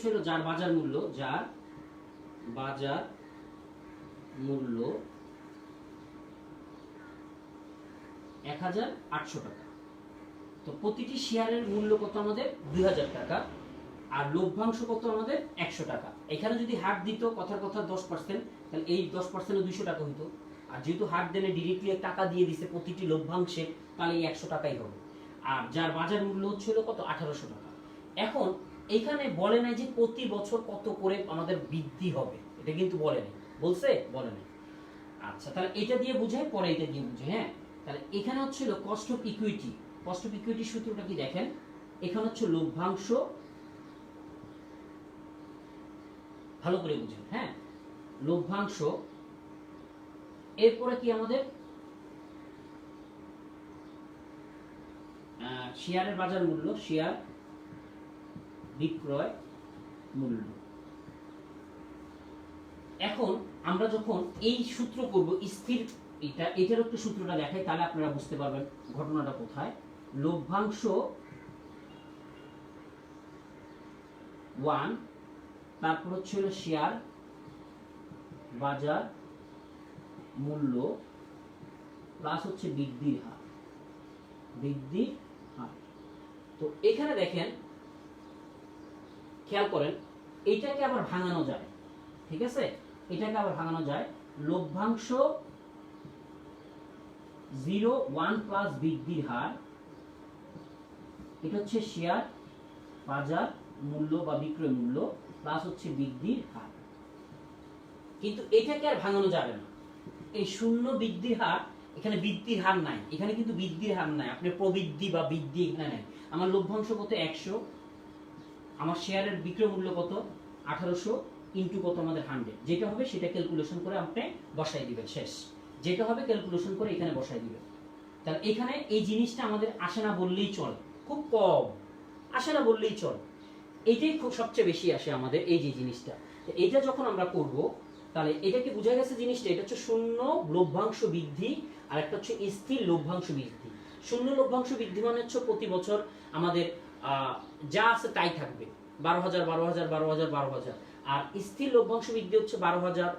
হইল যার বাজার মূল্য 1800 টাকা। তো প্রতিটি শেয়ারের মূল্য কত আমাদের? 2000 টাকা, আর লভ্যাংশ কত আমাদের? 100 টাকা। এখানে যদি হার দিত, কথার কথা 10%, তাহলে এই 10% 200 টাকা হইতো। আর যেহেতু হার দেনে ডিরেক্টলি টাকা দিয়ে দিছে প্রতিটি লভ্যাংশে, তাহলে এই 100 টাকাই হবে। আর যার বাজার মূল্য হচ্ছিল কত? 1800 টাকা। এখন এখানে বলে নাই যে প্রতি বছর কত করে আমাদের বৃদ্ধি হবে, এটা কিন্তু বলে নাই। বলছে? বলে নাই। আচ্ছা, তাহলে এটা দিয়ে বুঝাই, পরে এটা দিয়ে বুঝাই। হ্যাঁ, তাহলে এখানে হচ্ছিল cost of equity. Cost of equity সূত্রটা কি দেখেন, এখানে হচ্ছে লভ্যাংশ, ভালো করে বুঝেন। হ্যাঁ, লভ্যাংশ, এরপরে কি আমাদের শেয়ারের বাজার মূল্য, শেয়ার বিক্রয় মূল্য। এখন আমরা যখন এই সূত্র করব স্থির, এটার একটু সূত্রটা দেখাই, তাহলে আপনারা বুঝতে পারবেন ঘটনাটা কোথায়। লভ্যাংশ 1, তারপর হচ্ছে হলো শেয়ার বাজার মূল্য প্লাস হচ্ছে বৃদ্ধির হার। তো এখানে দেখেন, খেয়াল করেন, এইটাকে আবার ভাঙানো যায়। ঠিক আছে, এটাকে আবার ভাঙানো যায়। লভ্যাংশ 0, 1 প্লাস বৃদ্ধির হার, এটা হচ্ছে শেয়ার বাজার মূল্য বা বিক্রয় মূল্য প্লাস হচ্ছে বৃদ্ধির হার। কিন্তু এটাকে আর ভাঙানো যাবে না। এই শূন্য বৃদ্ধির হার, এখানে বৃদ্ধির হার নাই, এখানে কিন্তু বৃদ্ধির হার নাই, আপনি প্রবৃদ্ধি বা বৃদ্ধি এখানে নাই। আমার লভ্যাংশ কত? 100, আমার শেয়ারের বিক্রয় মূল্য কত? 1800 ইন্টু কত আমাদের 100, যেটা হবে সেটা ক্যালকুলেশন করে আপনি বসাই দিবেন। শেষ, যেটা হবে ক্যালকুলেশন করে এখানে বসাই দিবেন। তাহলে এখানে এই জিনিসটা আমাদের আসে না বললেই চলে, খুব কম আসে না বললেই চলে। এইটাই খুব সবচেয়ে বেশি আসে আমাদের, এই যে জিনিসটা। এটা যখন আমরা করব, তাহলে এটা কি বোঝা গেছে জিনিসটা? এটা হচ্ছে শূন্য লভ্যাংশ বৃদ্ধি, আর একটা হচ্ছে স্থির লভ্যাংশ বৃদ্ধি। শূন্য লভ্যাংশ বৃদ্ধি মানে হচ্ছে প্রতি বছর আমাদের যা আছে তাই থাকবে, 12,000 12,000 12,000 12,000। আর স্থির লভ্যাংশ বৃদ্ধি হচ্ছে 12,000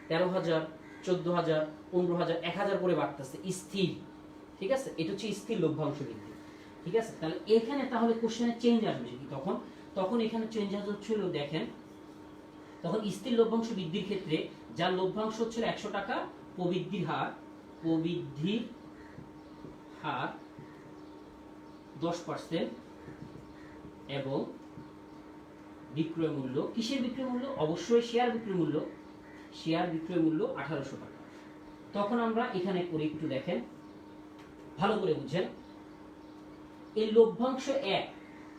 13,000 14,000 15,000 1,000 করে বাড়তেছে স্থির। ঠিক আছে, এটা হচ্ছে স্থির লভ্যাংশ বৃদ্ধি। ঠিক আছে, তাহলে এখানে তাহলে কোশ্চেনে চেঞ্জ আসবে কি তখন এখানে চেঞ্জ হচ্ছিল, দেখেন, তখন স্থির লভ্যাংশ বৃদ্ধির ক্ষেত্রে যার লভ্যাংশ হচ্ছিল 100 টাকা, প্রবৃদ্ধির হার 10% এবং বিক্রয় মূল্য, কিসের বিক্রয় মূল্য? অবশ্যই শেয়ার বিক্রয় মূল্য। 1800 টাকা। তখন আমরা এখানে করি, একটু দেখেন, ভালো করে বুঝেন। এই লভ্যাংশ 1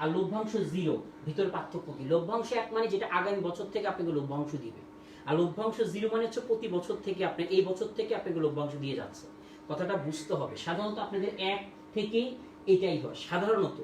আর লভ্যাংশ 0, ভিতর পার্থক্য কি? লভ্যাংশ 1 মানে যেটা আগামী বছর থেকে আপনাকে লভ্যাংশ দিবে, আর লভ্যাংশ 0 মানে হচ্ছে প্রতি বছর থেকে আপনি এই বছর থেকে আপনাকে লভ্যাংশ দিয়ে যাচ্ছে। কথাটা বুঝতে হবে। সাধারণত আপনাদের 1 থেকেই এটাই হয় সাধারণত।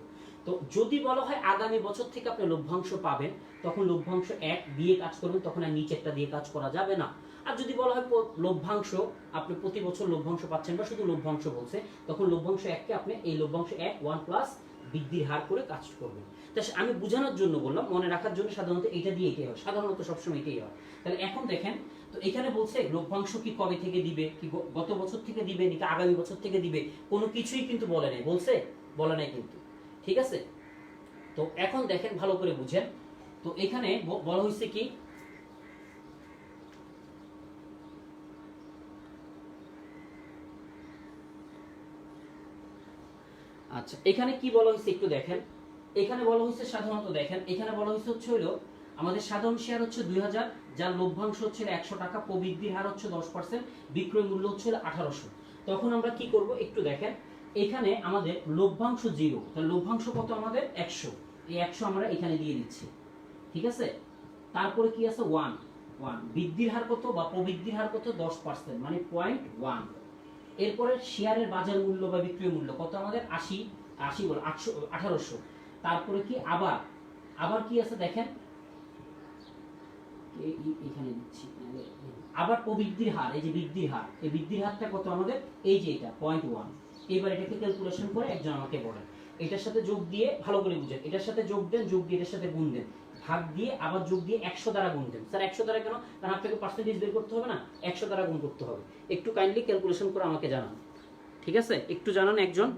তো যদি বলা হয় আগামী বছর থেকে আপনি লভ্যাংশ পাবেন, তখন লভ্যাংশ 1 দিয়ে কাজ করবেন, তখন আর নিচেরটা দিয়ে কাজ করা যাবে না। আর যদি বলা হয় লভ্যাংশ আপনি প্রতি বছর লভ্যাংশ পাচ্ছেন বা শুধু লভ্যাংশ বলছে, তখন লভ্যাংশ 1কে আপনি এই লভ্যাংশ 1 প্লাস বৃদ্ধির হার করে কাজ করবেন। তাই আমি বোঝানোর জন্য বললাম, মনে রাখার জন্য সাধারণত এটা দিয়ে এটাই হয়, সাধারণত সবসময় এটাই হয়। তাহলে এখন দেখেন তো এখানে বলছে লভ্যাংশ কি কবে থেকে দিবে, কি গত বছর থেকে দিবে নাকি আগামী বছর থেকে দিবে, কোনো কিছুই কিন্তু বলে নাই, বলছে বলে নাই কিন্তু। ঠিক আছে, তো এখন দেখেন ভালো করে বুঝেন। তো এখানে বলা হয়েছে কি, আচ্ছা এখানে কি বলা হয়েছে একটু দেখেন। এখানে বলা হয়েছে সাধারণত দেখেন, এখানে বলা হয়েছে হচ্ছে হলো আমাদের সাধারণ শেয়ার হচ্ছে 2000, যার লভ্যাংশ হচ্ছে 100 টাকা, প্রবৃদ্ধির হার হচ্ছে 10%, বিক্রয় মূল্য হচ্ছে 1800। তখন আমরা কি করব একটু দেখেন, এখানে আমাদের লভ্যাংশ 0, তাহলে লভ্যাংশ কত আমাদের 100, এই 100 আমরা এখানে দিয়ে দিচ্ছি। ঠিক আছে, তারপরে কি আছে 1, বৃদ্ধির হার কত বা প্রবৃদ্ধির হার কত 10%, মানে 0.1। এরপরে শেয়ারের বাজার মূল্য বা বিক্রয় মূল্য কত আমাদের 80 বল 1800। তারপরে কি আবার কি আছে দেখেন, এখানে দিচ্ছি, আবার প্রবৃদ্ধির হার, এই যে বৃদ্ধির হার, এই বৃদ্ধির হারটা কত আমাদের, এই যে এটা 0.1। এবার এটাকে ক্যালকুলেশন করে একজন আমাকে বলেন, এটার সাথে যোগ দিয়ে ভালো করে বুঝেন, এটার সাথে যোগ দেন, যোগ দিয়ে এটার সাথে গুণ দেন, ভাগ দিয়ে আবার যোগ দিয়ে 100 দ্বারা গুণ দেন। স্যার 100 দ্বারা কেন? কারণ আপনাকে পার্সেন্টেজ বের করতে হবে না, 100 দ্বারা গুণ করতে হবে। একটু কাইন্ডলি ক্যালকুলেশন করে আমাকে জানান। ঠিক আছে, একটু জানান একজন।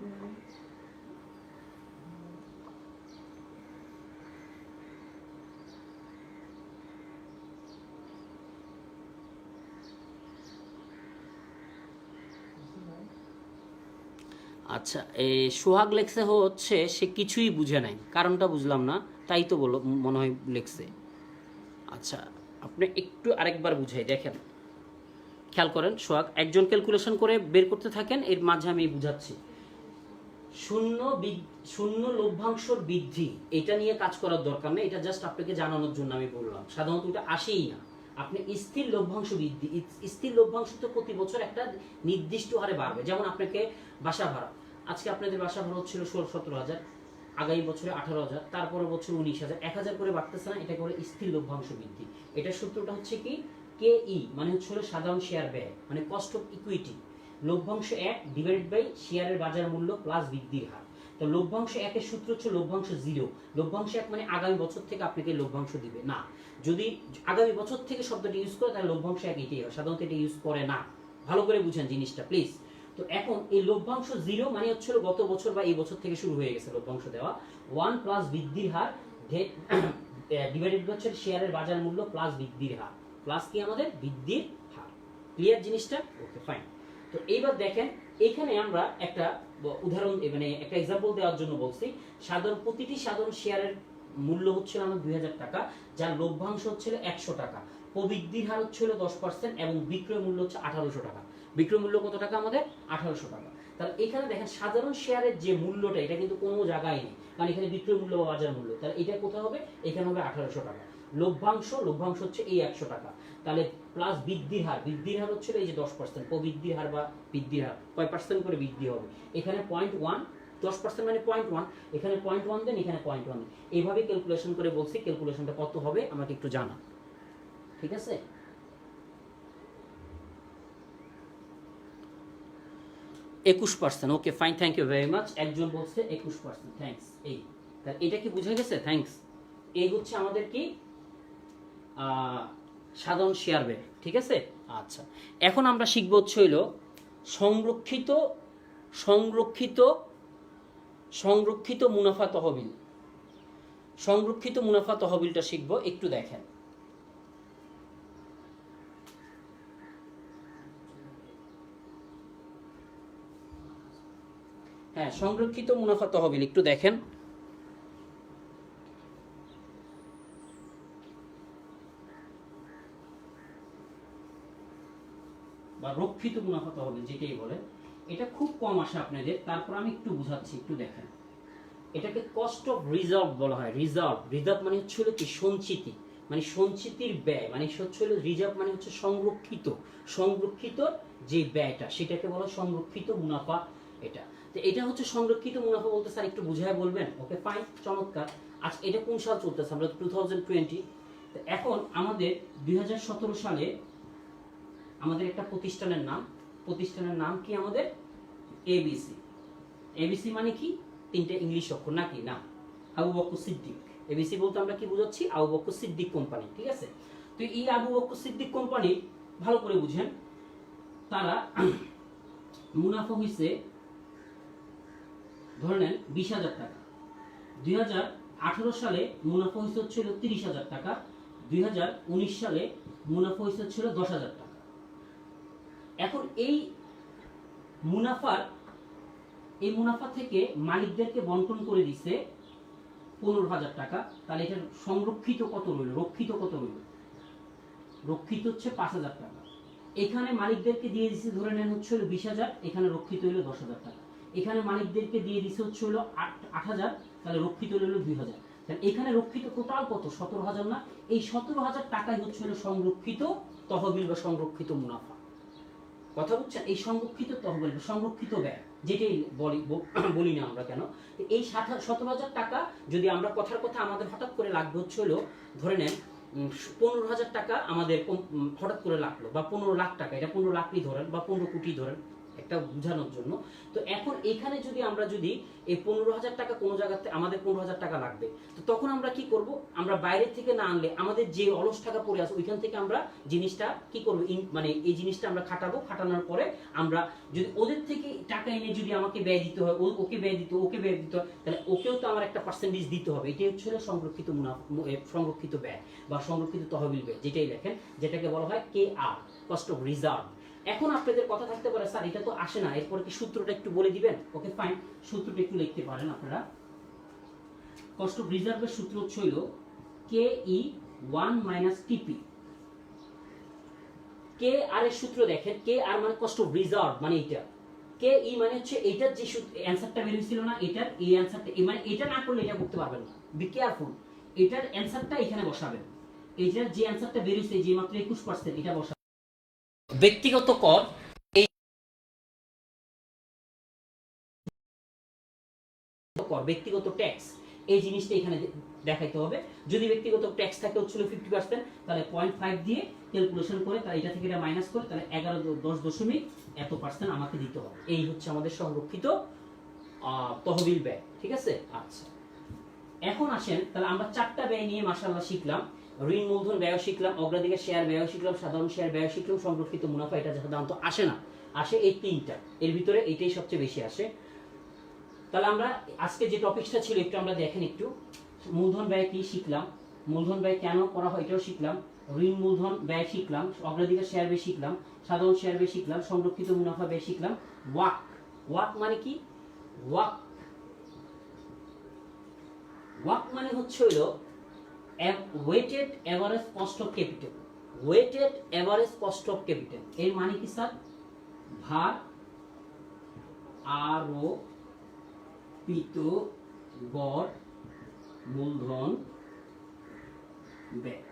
আচ্ছা, এই সোহাগ লেখছে হচ্ছে সে কিছুই বুঝে নাই, কারণটা বুঝলাম না, তাই তো বলো মনে হয় লেখছে। আচ্ছা আপনি একটু আরেকবার বুঝাই দেখেন, খেয়াল করেন সোহাগ, একজন ক্যালকুলেশন করে বের করতে থাকেন, এর মাঝে আমি বুঝাচ্ছি। শূন্য লভ্যাংশর বৃদ্ধি, এটা নিয়ে কাজ করার দরকার নেই, এটা জাস্ট আপনাকে জানানোর জন্য আমি বললাম। সাধারণত এটা আসেই না। আপনি স্থির লভ্যাংশ বৃদ্ধি, স্থির লভ্যাংশ তো প্রতি বছর একটা নির্দিষ্ট হারে বাড়বে। যেমন আপনাকে বাসা ভাড়া, আজকে আপনাদের বাসা ভাড়া হচ্ছিল 16-17 হাজার, আগামী বছরে 18 হাজার, তারপরের বছর 19 হাজার, 1000 করে বাড়তেছে না, এটা করে স্থির লভ্যাংশ বৃদ্ধি। এটার সূত্রটা হচ্ছে কি, KE মানে হচ্ছে সাধারণ শেয়ার ব্যয়, মানে কস্ট অফ ইকুইটি। লভ্যাংশ 1 ডিভাইডেড বাই শেয়ারের বাজার মূল্য প্লাস বৃদ্ধির হার। তো লভ্যাংশ 1 এর সূত্র হচ্ছে লভ্যাংশ 0। লভ্যাংশ 1 মানে আগামী বছর থেকে আপনাকে লভ্যাংশ দিবে না। যদি আগামী বছর থেকে শব্দটি ইউজ করে তাহলে লভ্যাংশ 1 এটাই হয়, সাধারণত এটা ইউজ করে না। ভালো করে বুঝেন জিনিসটা প্লিজ। তো এখন এই লভ্যাংশ 0 মানে হচ্ছে গত বছর বা এই বছর থেকে শুরু হয়ে গেছে লভ্যাংশ দেওয়া। 1 প্লাস বৃদ্ধির হার ডিভাইডেড হচ্ছে শেয়ারের বাজার মূল্য প্লাস বৃদ্ধির হার, প্লাস কি আমাদের বৃদ্ধির হার। ক্লিয়ার জিনিসটা? Okay fine. তো এইবার দেখেন, এখানে আমরা একটা উদাহরণ মানে একটা এক্সাম্পল দেওয়ার জন্য বলছি। প্রতিটি সাধারণ শেয়ারের মূল্য হচ্ছিল আমার 2000 টাকা, যার লভ্যাংশ হচ্ছিল 100 টাকা, প্রবৃদ্ধির হার হচ্ছিল 10% এবং বিক্রয় মূল্য হচ্ছে 1800 টাকা। বিক্রয় মূল্য কত টাকা আমাদের? 1800 টাকা। তাহলে এখানে দেখেন সাধারণ শেয়ারের যে মূল্যটা, এটা কিন্তু কোনো জায়গায় নেই, কারণ এখানে বিক্রয় মূল্য বা বাজার মূল্য। তাহলে এটা কোথায় হবে? এখানে হবে 1800 টাকা। লভ্যাংশ হচ্ছে এই 100 টাকা, তাহলে প্লাস বৃদ্ধির হার, বৃদ্ধির হার হচ্ছে এই যে 10%, প্রবৃদ্ধির হার বা বৃদ্ধির হার কয় পার্সেন্ট করে বৃদ্ধি হবে? এখানে 0.1, 10% মানে 0.1, এখানে 0.1 দেন, এখানে 0.1 দেন। এইভাবে ক্যালকুলেশন করে বলছি, ক্যালকুলেশনটা কত হবে আমাকে একটু জানা। ঠিক আছে, 21%। Okay fine, thank you very much. একজন বলছে 21%, থ্যাঙ্কস। এই তাহলে এটা কি বুঝে গেছে? থ্যাঙ্কস। এই হচ্ছে আমাদের কি সাধারণ শেয়ার ব্যয়। ঠিক আছে, আচ্ছা এখন আমরা শিখবো হচ্ছে হইল সংরক্ষিত সংরক্ষিত সংরক্ষিত মুনাফা তহবিল। সংরক্ষিত মুনাফা তহবিলটা শিখবো, একটু দেখেন। হ্যাঁ, সংরক্ষিত মুনাফা তহবিল একটু দেখেন। বা রক্ষিত মুনাফা তহবিল যেটাই বলে, এটা খুব কম আসে আপনাদের, তারপর আমি একটু বুঝাচ্ছি, একটু দেখেন। এটাকে কস্ট অফ রিজার্ভ বলা হয়। রিজার্ভ রিজার্ভ মানে হচ্ছে হলো কি সঞ্চিতি, মানে সঞ্চিতির ব্যয়, মানে হচ্ছে হলো রিজার্ভ মানে হচ্ছে সংরক্ষিত, সংরক্ষিত যে ব্যয়টা সেটাকে বলা সংরক্ষিত মুনাফা। এটা তো এটা হচ্ছে সংরক্ষিত মুনাফা বলতে স্যার একটু বুঝায় বলবেন? ওকে ফাইন, চমৎকার। আচ্ছা এটা কোন সাল চলতেছে? আমরা 2020। তো এখন আমাদের 2017 সালে আমাদের একটা প্রতিষ্ঠানের নাম কি আমাদের? এবিসি। এবিসি মানে কি? তিনটে ইংলিশ অক্ষর নাকি? না, আবু বকর সিদ্দিক। এবিসি বলতে আমরা কি বোঝাচ্ছি? আবু বকর সিদ্দিক কোম্পানি, ঠিক আছে? তো এই আবু বকর সিদ্দিক কোম্পানি ভালো করে বুঝেন, তারা মুনাফা হইছে ধরে নেন 20,000 টাকা। 2018 সালে মুনাফা হচ্ছিল 30,000 টাকা। 2019 সালে মুনাফা হচ্ছিল 10,000 টাকা। এখন এই মুনাফা থেকে মালিকদেরকে বন্টন করে দিছে 15,000 টাকা। তাহলে এটা সংরক্ষিত কত রইল? রক্ষিত কত রইল? রক্ষিত হচ্ছে 5,000 টাকা। এখানে মালিকদেরকে দিয়ে দিছে ধরে নেন হচ্ছে 20,000, এখানে রক্ষিত হইল 10,000 টাকা। এখানে মালিকদেরকে দিয়ে দিছে হচ্ছে 8,000, তাহলে রক্ষিত হইল 2,000। তাহলে এখানে রক্ষিত টোটাল কত? 17,000 না? এই 17,000 টাকাই হচ্ছে সংরক্ষিত তহবিল বা সংরক্ষিত মুনাফা। কথা বুঝছেন? এই সংরক্ষিত তহবিল, সংরক্ষিত ব্যয় যেটাই বলি না আমরা কেন, এই 17,000 টাকা যদি আমরা কথার কথা আমাদের হঠাৎ করে লাগবে হচ্ছে ধরে নেন 15,000 টাকা আমাদের হঠাৎ করে লাগলো, বা 15 লাখ টাকা, এটা 15 লাখই ধরেন বা 15 কোটি ধরেন একটা বোঝানোর জন্য। তো এখন এখানে যদি আমরা এই 15,000 টাকা কোনো জায়গাতে আমাদের 15,000 টাকা লাগবে, তো তখন আমরা কি করব? আমরা বাইরে থেকে না আনলে আমাদের যে অলস টাকা পড়ে আছে ওইখান থেকে আমরা জিনিসটা কি করব? মানে এই জিনিসটা আমরা খাটাবো। খাটানোর পরে আমরা যদি ওদের থেকে টাকা এনে যদি আমাকে ব্যয় দিতে হয়, ওকে ব্যয় দিতে হয়, তাহলে ওকেও তো আমার একটা পার্সেন্টেজ দিতে হবে। এটাই হচ্ছে সংরক্ষিত মুনাফা, সংরক্ষিত ব্যয় বা সংরক্ষিত তহবিল ব্যয় যেটাই লেখেন, যেটাকে বলা হয় KR, কস্ট অফ রিজার্ভ। এখন আপনাদের কথা থাকতে পারে স্যার এটা তো আসে না, এরপরে কি সূত্রটা একটু বলে দিবেন? ওকে ফাইন, সূত্রটা একটু লিখতে পারেন আপনারা। কস্ট অফ রিজার্ভের সূত্র হলো KE 1 - TP। KR এর সূত্র দেখেন, KR মানে কস্ট অফ রিজার্ভ, মানে এটা। KE মানে হচ্ছে এইটার যে অ্যানসারটা বের হয়েছিল না, এটার এই অ্যানসারটা, মানে এটা না করলে এটা করতে পারবেন না। বি কেয়ারফুল, এটার অ্যানসারটা এখানে বসাবেন। এইটার যে অ্যানসারটা বের হয়েছে যে মাত্র 21%, এটা বসাবেন। ব্যক্তিগত কর, এই কর ব্যক্তিগত ট্যাক্স, এই জিনিসটা এখানে দেখাইতে হবে। যদি ব্যক্তিগত ট্যাক্স থাকে হচ্ছিল 50%, তাহলে 0.5 দিয়ে ক্যালকুলেশন করে তাহলে এটা থেকে এটা মাইনাস করে তাহলে 11.10 এত পার্সেন্ট আমাকে দিতে হবে। এই হচ্ছে আমাদের সংরক্ষিত তহবিল ব্যয়, ঠিক আছে? আচ্ছা এখন আসেন, তাহলে আমরা 4টা ব্যয় নিয়ে মাশাআল্লাহ শিখলাম। ঋণ মূলধন ব্যয় শিখলাম, অগ্রাধিকার শেয়ার ব্যয় শিখলাম, সাধারণ শেয়ার ব্যয় শিখলাম, সংরক্ষিত মুনাফা। এটা সাধারণত আসে না, আসে এই 3টা, এর ভিতরে এইটাই সবচেয়ে বেশি আসে। তাহলে আমরা আজকে যে টপিকটা ছিল একটু আমরা দেখেন একটু। মূলধন ব্যয় কি শিখলাম, মূলধন ব্যয় কেন করা হয় এটাও শিখলাম, ঋণ মূলধন ব্যয় শিখলাম, অগ্রাধিকার শেয়ার ব্যয় শিখলাম, সাধারণ শেয়ার ব্যয় শিখলাম, সংরক্ষিত মুনাফা ব্যয় শিখলাম। ওয়াক মানে কি? ওয়াক মানে হচ্ছে হলো weighted average cost of capital. Weighted average cost of capital এর মানে কি স্যার? ভার আরোপিত গড় মূলধন ব্যয়।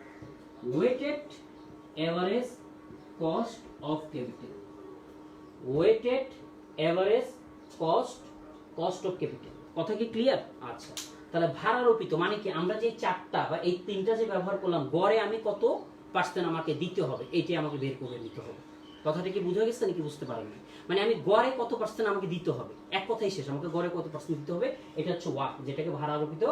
Weighted average cost of capital, weighted average cost of capital. কথা কি ক্লিয়ার? আচ্ছা তাহলে ভার আরোপিত মানে কি? আমরা যে 4টা বা এই 3টা যে ব্যবহার করলাম, গড়ে আমি কত পার্সেন্ট আমাকে দিতে হবে এইটাই আমাকে বের করে দিতে হবে। কথাটা কি বুঝা গেছে নাকি বুঝতে পারেননি? মানে আমি গড়ে কত পার্সেন্ট আমাকে দিতে হবে, এক কথাই শেষ, আমাকে গড়ে কত পার্সেন্ট দিতে হবে, এটা হচ্ছে ওয়াক, যেটাকে ভাড়া আরোপিত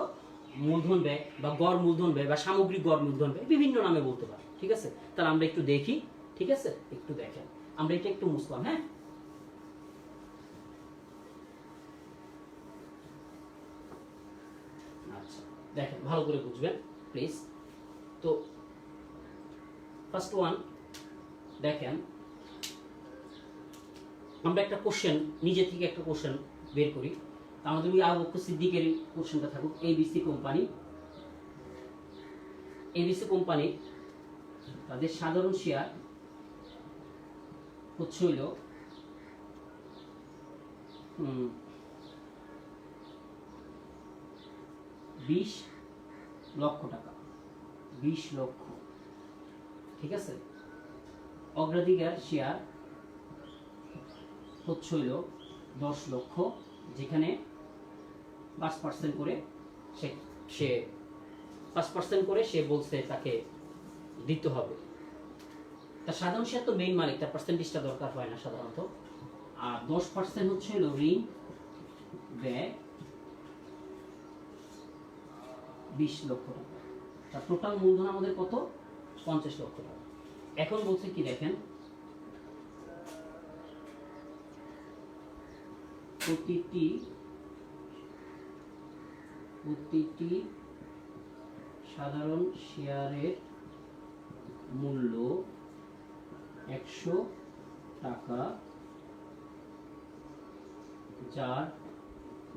মূলধন ব্যয় বা গড় মূলধন ব্যয় বা সামগ্রিক গড় মূলধন ব্যয় বিভিন্ন নামে বলতে পারি, ঠিক আছে? তাহলে আমরা একটু দেখি, ঠিক আছে? একটু দেখেন, আমরা এটা একটু মুছলাম। হ্যাঁ আচ্ছা দেখেন ভালো করে বুঝবেন প্লিজ। তো ফার্স্ট ওয়ান দেখেন, আমরা একটা কোশ্চেন নিজে থেকে একটা কোশ্চেন বের করি। আমাদের ওই আবু বকর সিদ্দিকের কোশ্চেনটা থাকুক। এবিসি কোম্পানি তাদের সাধারণ শেয়ার হচ্ছে হইল 20 লক্ষ টাকা, 20 লক্ষ, ঠিক আছে। অগ্রাধিকার শেয়ার হচ্ছে হইল 10 লক্ষ, যেখানে 5% করে সে 5% করে সে বলছে তাকে দিতে হবে। তার সাধারণ শেয়ার তো মেইন মালিক, তার পার্সেন্টেজটা দরকার হয় না সাধারণত। আর 10% হচ্ছে হলো ঋণ ব্যয় 20 লক্ষ টাকা। তার টোটাল মূলধন আমাদের কত? 50 লক্ষ টাকা। এখন বলছে কি দেখেন, প্রতিটি সাধারণ শেয়ারের মূল্য 100 টাকা, যার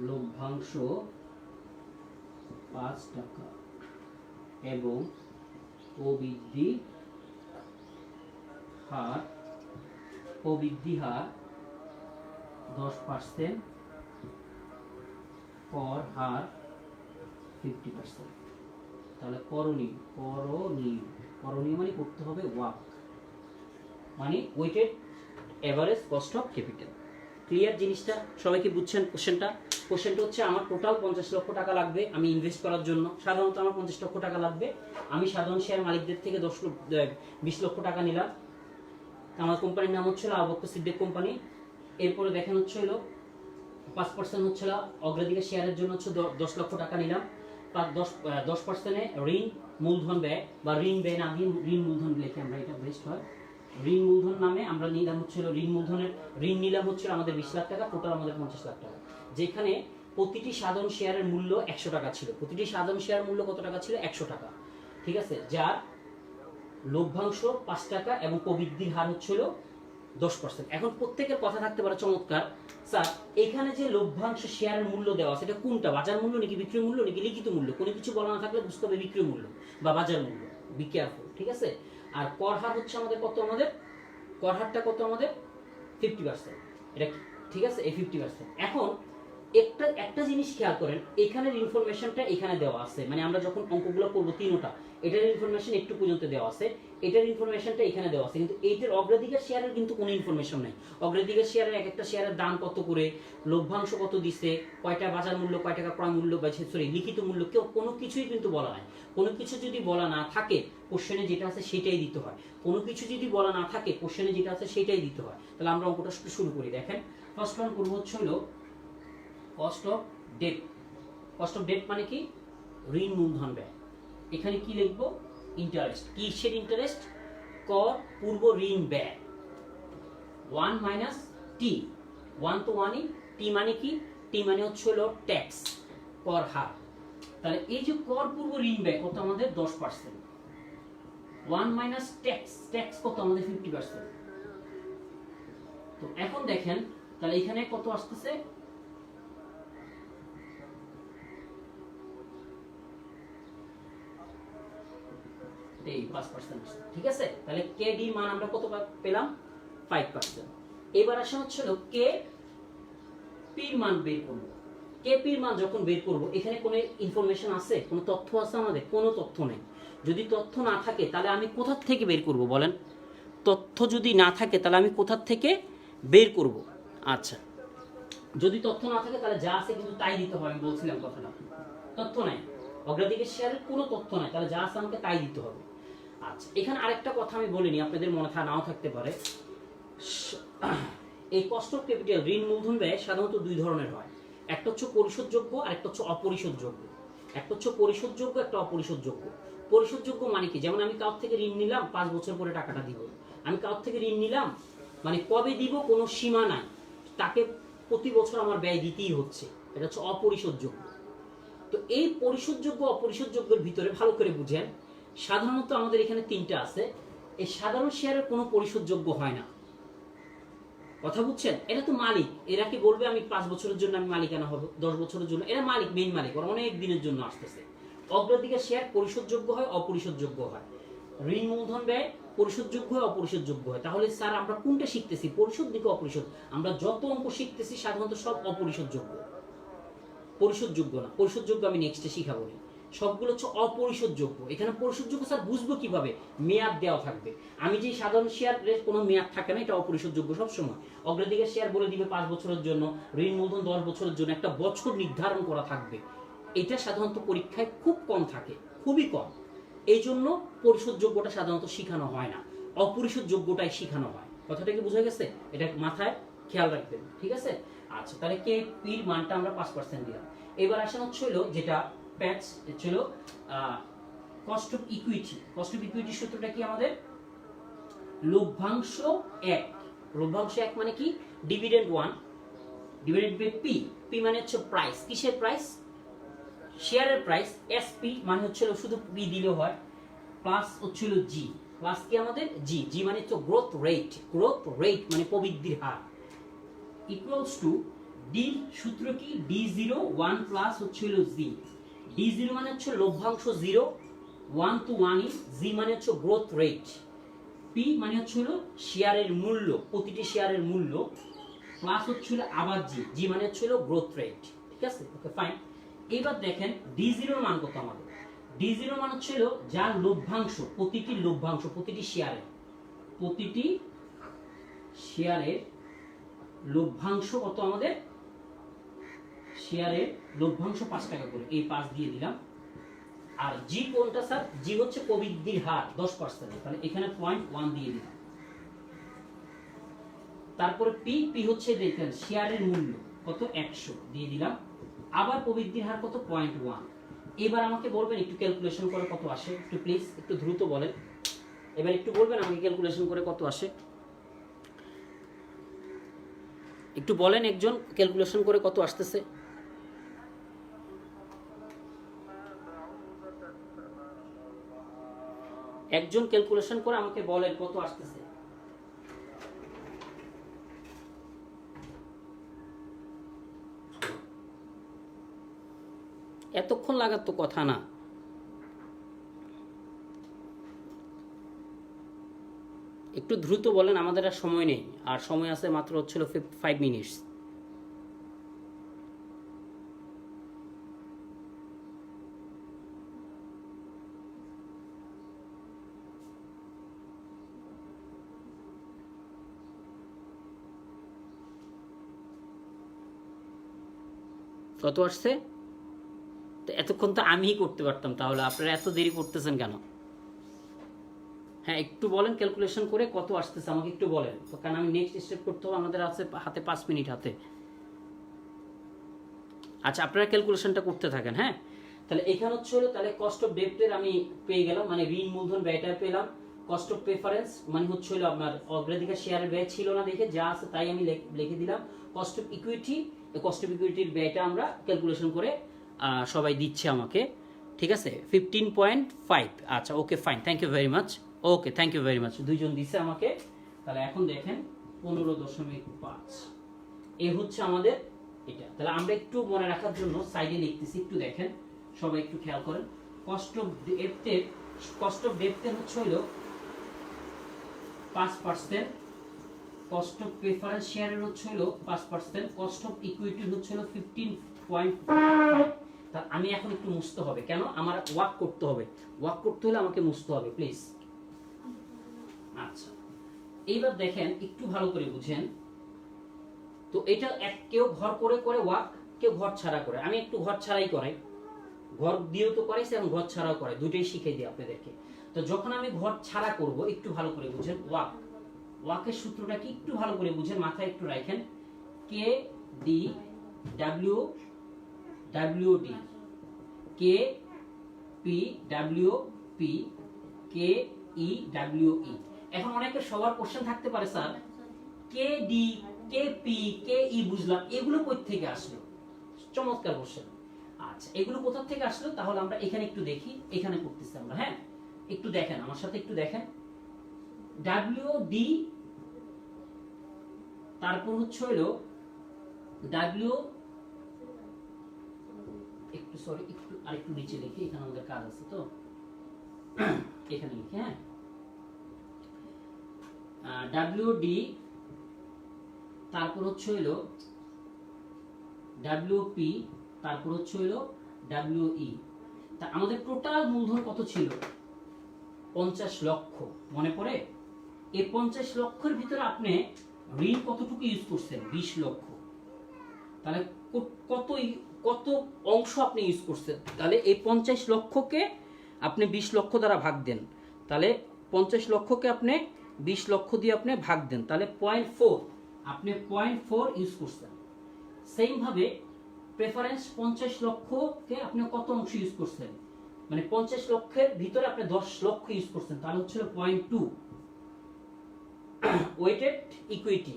লভ্যাংশ 5 টাকা এবং প্রবৃদ্ধি হার 10%, কর হার 50%। তাহলে করণীয় মানে করতে হবে ওয়াক, মানে weighted average cost of capital. Clear জিনিসটা? সবাই কি বুঝছেন কোশ্চেনটা? কোশ্চেনটা হচ্ছে আমার টোটাল 50 লক্ষ টাকা লাগবে আমি ইনভেস্ট করার জন্য। সাধারণত আমার 50 লক্ষ টাকা লাগবে। আমি সাধারণ শেয়ার মালিকদের থেকে 20 লক্ষ টাকা নিলাম। আমার কোম্পানির নাম হচ্ছিল আবু বকর সিদ্দিক কোম্পানি। এরপরে দেখেন হচ্ছে হলো 5% হচ্ছিল অগ্রাধিকার শেয়ারের জন্য হচ্ছে 10 লক্ষ টাকা নিলাম। 10% ঋণ মূলধন ব্যয় বা ঋণ ব্যয় না দিয়ে ঋণ মূলধন লিখে আমরা, এটা বেস্ট হয়। ঋণ মূলধন নামে আমরা নিলাম হচ্ছিল ঋণ নিলাম হচ্ছে আমাদের 20 লাখ টাকা, টোটাল আমাদের 50 লাখ টাকা। যেখানে প্রতিটি সাধারণ শেয়ারের মূল্য 100 টাকা ছিল। প্রতিটি সাধারণ শেয়ার মূল্য কত টাকা ছিল? 100 টাকা, ঠিক আছে। যার লভ্যাংশ 5 টাকা এবং প্রবৃদ্ধির হার হচ্ছিল 10%। এখন প্রত্যেকের কথা থাকতে পারে চমৎকার, স্যার এখানে যে লভ্যাংশ শেয়ারের মূল্য দেওয়া আছে এটা কোনটা? বাজার মূল্য নাকি বিক্রয় মূল্য নাকি লিখিত মূল্য? কোনো কিছু বলা না থাকলে বুঝতে হবে বিক্রয় মূল্য বা বাজার মূল্য। বি কেয়ারফুল, ঠিক আছে। আর কর হার হচ্ছে আমাদের কত? আমাদের কর হারটা কত? আমাদের 50%। এটা ঠিক আছে, এই 50%। এখন একটা জিনিস খেয়াল করেন, এখানের ইনফরমেশনটা এখানে দেওয়া আছে, মানে আমরা যখন অঙ্কগুলো করবো তিনটা, এটার ইনফরমেশন একটু পর্যন্ত দেওয়া আছে, এটার ইনফরমেশনটা এখানে দেওয়া আছে, কিন্তু এইটার অগ্রাধিকার শেয়ারের কিন্তু কোনো ইনফরমেশন নাই। অগ্রাধিকার শেয়ারের এক একটা শেয়ারের দাম কত করে, লভ্যাংশ কত দিছে, কয়টা বাজার মূল্য, কয় টাকা ক্রয় মূল্য, বা সরি লিখিত মূল্য, কেউ কোনো কিছুই কিন্তু বলা নাই। কোনো কিছু যদি বলা না থাকে কোশ্চেনে যেটা আছে সেটাই দিতে হয়। কোনো কিছু যদি বলা না থাকে কোশ্চেনে যেটা আছে সেটাই দিতে হয়। তাহলে আমরা অঙ্কটা শুরু করি। দেখেন ফার্স্ট ওয়ান করবো হচ্ছে হলো cost of debt. Cost of debt মানে কি? ঋণ মূলধন ব্যয়। এখানে কি লিখবো? ইন্টারেস্ট। কিসের ইন্টারেস্ট? কর পূর্ব ঋণ ব্যয় 1 মাইনাস টি। 1 তো 1ই, টি মানে কি? টি মানে হচ্ছে হলো ট্যাক্স, কর হার। তাহলে এই যে কর পূর্ব ঋণ ব্যয় কত? আমাদের 10%। 1 মাইনাস ট্যাক্স, ট্যাক্স কত? আমাদের 50%। তো এখন দেখেন তাহলে এখানে কত আসতেছে? এই 5%, ঠিক আছে। তাহলে কে ডি মান আমরা কত পেলাম? 5%। এবার আসা হচ্ছে কে পির মান বের করব। কে পির মান যখন বের করব, এখানে কোনো ইনফরমেশন আছে, কোনো তথ্য আছে আমাদের? কোনো তথ্য নেই। যদি তথ্য না থাকে তাহলে আমি কোথা থেকে বের করব বলেন? তথ্য যদি না থাকে তাহলে আমি কোথা থেকে বের করব? আচ্ছা, যদি তথ্য না থাকে তাহলে যা আছে কিন্তু তাই দিতে হবে। আমি বলছিলাম কথাটা, তথ্য নাই, অগ্রাধিকার শেয়ারের কোনো তথ্য নাই, তাহলে যা আছে আমাকে তাই দিতে হবে। আচ্ছা, এখানে আরেকটা কথা আমি বলিনি, আপনাদের মনে নাও থাকতে পারে। এই কস্ট অফ ক্যাপিটাল ঋণ মূলধন ব্যয় সাধারণত দুই ধরনের হয়। একটা হচ্ছে পরিশোধযোগ্য আর একটা হচ্ছে অপরিশোধযোগ্য। একটা হচ্ছে পরিশোধযোগ্য, একটা অপরিশোধযোগ্য। পরিশোধযোগ্য মানে কি? যেমন আমি কারোর থেকে ঋণ নিলাম, 5 বছর পরে টাকাটা দিব। আমি কারোর থেকে ঋণ নিলাম, মানে কবে দিব কোনো সীমা নাই, তাকে প্রতি বছর আমার ব্যয় দিতেই হচ্ছে। এটা হচ্ছে অপরিশোধযোগ্য। তো এই পরিশোধযোগ্য অপরিশোধযোগ্যের ভিতরে ভালো করে বুঝেন, সাধারণত আমাদের এখানে 3টা আছে। এই সাধারণ শেয়ারের কোনো পরিশোধযোগ্য হয় না। কথা বুঝছেন? এটা তো মালিক, এরা কি বলবে আমি 5 বছরের জন্য আমি মালিকানা হবো, 10 বছরের জন্য? এরা মালিক, মেইন মালিক, ওরা অনেক দিনের জন্য আসতেছে। অগ্রাধিকার শেয়ার পরিশোধযোগ্য হয়, অপরিশোধযোগ্য হয়। ঋণ মূলধন ব্যয় পরিশোধযোগ্য হয়, অপরিশোধযোগ্য হয়। তাহলে স্যার আমরা কোনটা শিখতেছি, পরিশোধ নাকি অপরিশোধ? আমরা যত অঙ্ক শিখতেছি সাধারণত সব অপরিশোধযোগ্য। পরিশোধযোগ্য না, পরিশোধযোগ্য আমি নেক্সটে শিখাবো না, সবগুলো হচ্ছে অপরিশোধযোগ্য। এখানে পরিশোধযোগ্য স্যার বুঝবো কিভাবে, মেয়াদ দেওয়া থাকবে। আমি যে সাধারণ শেয়ারের কোনো মেয়াদ থাকে না, এটা অপরিশোধযোগ্য সবসময়। অগ্রাধিকার শেয়ার বলে দিবে 5 বছরের জন্য, ঋণ মূলধন 10 বছরের জন্য, একটা বছর নির্ধারণ করা থাকবে। এটা সাধারণত পরীক্ষায় খুব কম থাকে, খুবই কম। এই জন্য পরিশোধযোগ্যটা সাধারণত শেখানো হয় না, অপরিশোধযোগ্যটাই শেখানো হয়। কথাটা কি বোঝা গেছে? এটা মাথায় খেয়াল রাখবেন, ঠিক আছে? আচ্ছা, তাহলে কে পির মানটা আমরা 5% দিলাম। এবার আসেন হচ্ছে হলো যেটা প্যাচ ছিল cost of equity. Cost of equity সূত্রটা কি আমাদের? লভ্যাংশ 1। লভ্যাংশ 1 মানে কি? Dividend 1 divided by P. P মানে হচ্ছে প্রাইস। কিসের প্রাইস? শেয়ারের প্রাইস। এসপি মানে হচ্ছে শুধু পি দিলেও হয়, প্লাস হচ্ছে জি। প্লাস কি আমাদের? জি। জি মানে হচ্ছে গ্রোথ রেট। গ্রোথ রেট মানে প্রবৃদ্ধির হার। ইকুয়ালস টু ডি সূত্র কি? D0 1 প্লাস হচ্ছে জি। D0 মানে হচ্ছে লভ্যাংশ 0, 1 to 1 জি মানে হচ্ছে গ্রোথ রেট, পি মানে হচ্ছে শেয়ারের মূল্য, প্রতিটি শেয়ারের মূল্য, প্লাস হচ্ছে আবার জি। জি মানে হচ্ছে গ্রোথ রেট। ঠিক আছে, ওকে ফাইন। এবার দেখেন D0 এর মান কত আমাদের? D0 মান হচ্ছে যার লভ্যাংশ, প্রতিটি লভ্যাংশ, প্রতিটি শেয়ারের লভ্যাংশ কত আমাদের? শেয়ারের লভ্যাংশ 5 টাকা করে, এই 5 দিয়ে দিলাম। আর জি কোনটা স্যার? জি হচ্ছে প্রবৃদ্ধির হার 10%, তাহলে এখানে 0.1 দিয়ে দিলাম। তারপরে পি, পি হচ্ছে দেখেন শেয়ারের মূল্য কত? 100 দিয়ে দিলাম। আবার প্রবৃদ্ধির হার কত? 0.1। এবার আমাকে বলবেন একটু ক্যালকুলেশন করে কত আসে, একটু প্লিজ একটু দ্রুত বলেন। এবার একটু বলবেন আমাকে ক্যালকুলেশন করে কত আসে, একটু বলেন একজন ক্যালকুলেশন করে কত আসতেছে। একজন ক্যালকুলেশন করে আমাকে বলেন কত আসতেছে। এতক্ষণ লাগার তো কথা না। একটু দ্রুত বলেন, আমাদের আর সময় নেই, আর সময় আছে মাত্র হচ্ছিল 5 মিনিটস। কত আসছে? এতক্ষণ তো আমিই করতে পারতাম, তাহলে আপনারা এত দেরি করতেছেন কেন? হ্যাঁ একটু বলেন ক্যালকুলেশন করে কত আসতেছে আমাকে একটু বলেন, কারণ আমি নেক্সট স্টেপ করতে হবে, আমাদের আছে হাতে 5 মিনিট হাতে। আচ্ছা আপনারা ক্যালকুলেশনটা করতে থাকেন। হ্যাঁ তাহলে এখানে হচ্ছে তাহলে কস্ট অফ ডেপ্টের আমি পেয়ে গেলাম, মানে ঋণ মূলধন ব্যয়টা পেলাম। কস্ট অফ প্রেফারেন্স মানে হচ্ছে আপনার অগ্রাধিকার শেয়ারের ব্যয় ছিল না দেখে যা আছে তাই আমি লিখে দিলাম। Cost of equity, cost of ইকুইটির ব্যয়টা আমরা ক্যালকুলেশন করে সবাই দিচ্ছে আমাকে, ঠিক আছে 15.5। আচ্ছা okay fine, thank you very much. Okay thank you very much, দুইজন দিচ্ছে আমাকে। তাহলে এখন দেখেন 15.5 এ হচ্ছে আমাদের এটা। তাহলে আমরা একটু মনে রাখার জন্য সাইডে লিখতেছি, একটু দেখেন সবাই একটু খেয়াল করেন। কস্ট অফ ডেপ্টের হচ্ছে হলো 5%, কস্ট অফ প্রেফারেন্স শেয়ারের হচ্ছে হলো 5%, কস্ট অফ ইকুইটির হচ্ছে হলো 15.5। তা আমি এখন একটু মুছতে হবে, কেন? আমার ওয়ার্ক করতে হবে, ওয়ার্ক করতে হলে আমাকে মুছতে হবে প্লিজ। আচ্ছা এইবার দেখেন একটু ভালো করে বুঝেন তো। এটা কেউ ঘর করে করে ওয়ার্ক, কেউ ঘর ছাড়া করে। আমি একটু ঘর ছাড়াই করাই, ঘর দিয়েও তো করাইছি এবং ঘর ছাড়াও করাই, দুটোই শিখিয়ে দিই আপনাদেরকে। তো যখন আমি ঘর ছাড়া করব একটু ভালো করে বুঝেন। ওয়ার্কের সূত্রটা কি একটু ভালো করে বুঝেন, মাথায় একটু রাখেন। K D W W D, K P W P, K E W E. এখন অনেকের সবার কোশ্চেন থাকতে পারে sir K D, K P, K E বুঝলাম, এগুলো কই থেকে আসলো? চমৎকার কোশ্চেন। আচ্ছা এগুলো কোথা থেকে আসলো? তাহলে আমরা এখানে একটু দেখি, এখানে করতেছি আমরা। হ্যাঁ একটু দেখেন আমার সাথে, একটু দেখেন। ডাব্লিউ ডি, তারপর হচ্ছে হলো ডাব্লিউ, একটু সরি একটু আরেকটু নিচে লিখি, এখানে আমাদের কাজ আছে তো, এখানে লিখি। হ্যাঁ ডাব্লিউ ডি, তারপর হচ্ছে হলো ডাব্লিউ পি, তারপর হচ্ছে হলো WE। তা আমাদের টোটাল মূলধন কত ছিল? 50 লক্ষ। মনে পড়ে? এই 50 লক্ষের ভিতরে আপনি ঋণ কতটুকু ইউজ করছেন? 20 লক্ষ। তাহলে কত কত অংশ আপনি ইউজ করছেন? তাহলে এই 50 লক্ষকে আপনি 20 লক্ষ দ্বারা ভাগ দেন। তাহলে 50 লক্ষকে আপনি 20 লক্ষ দিয়ে আপনি ভাগ দেন, তাহলে 0.4 আপনি 0.4 ইউজ করছেন। সেম ভাবে প্রেফারেন্স 50 লক্ষকে আপনি কত অংশ ইউজ করছেন? মানে 50 লক্ষের ভিতরে আপনি 10 লক্ষ ইউজ করছেন, তাহলে হচ্ছিল 0.2। ওয়েটেড ইকুইটি,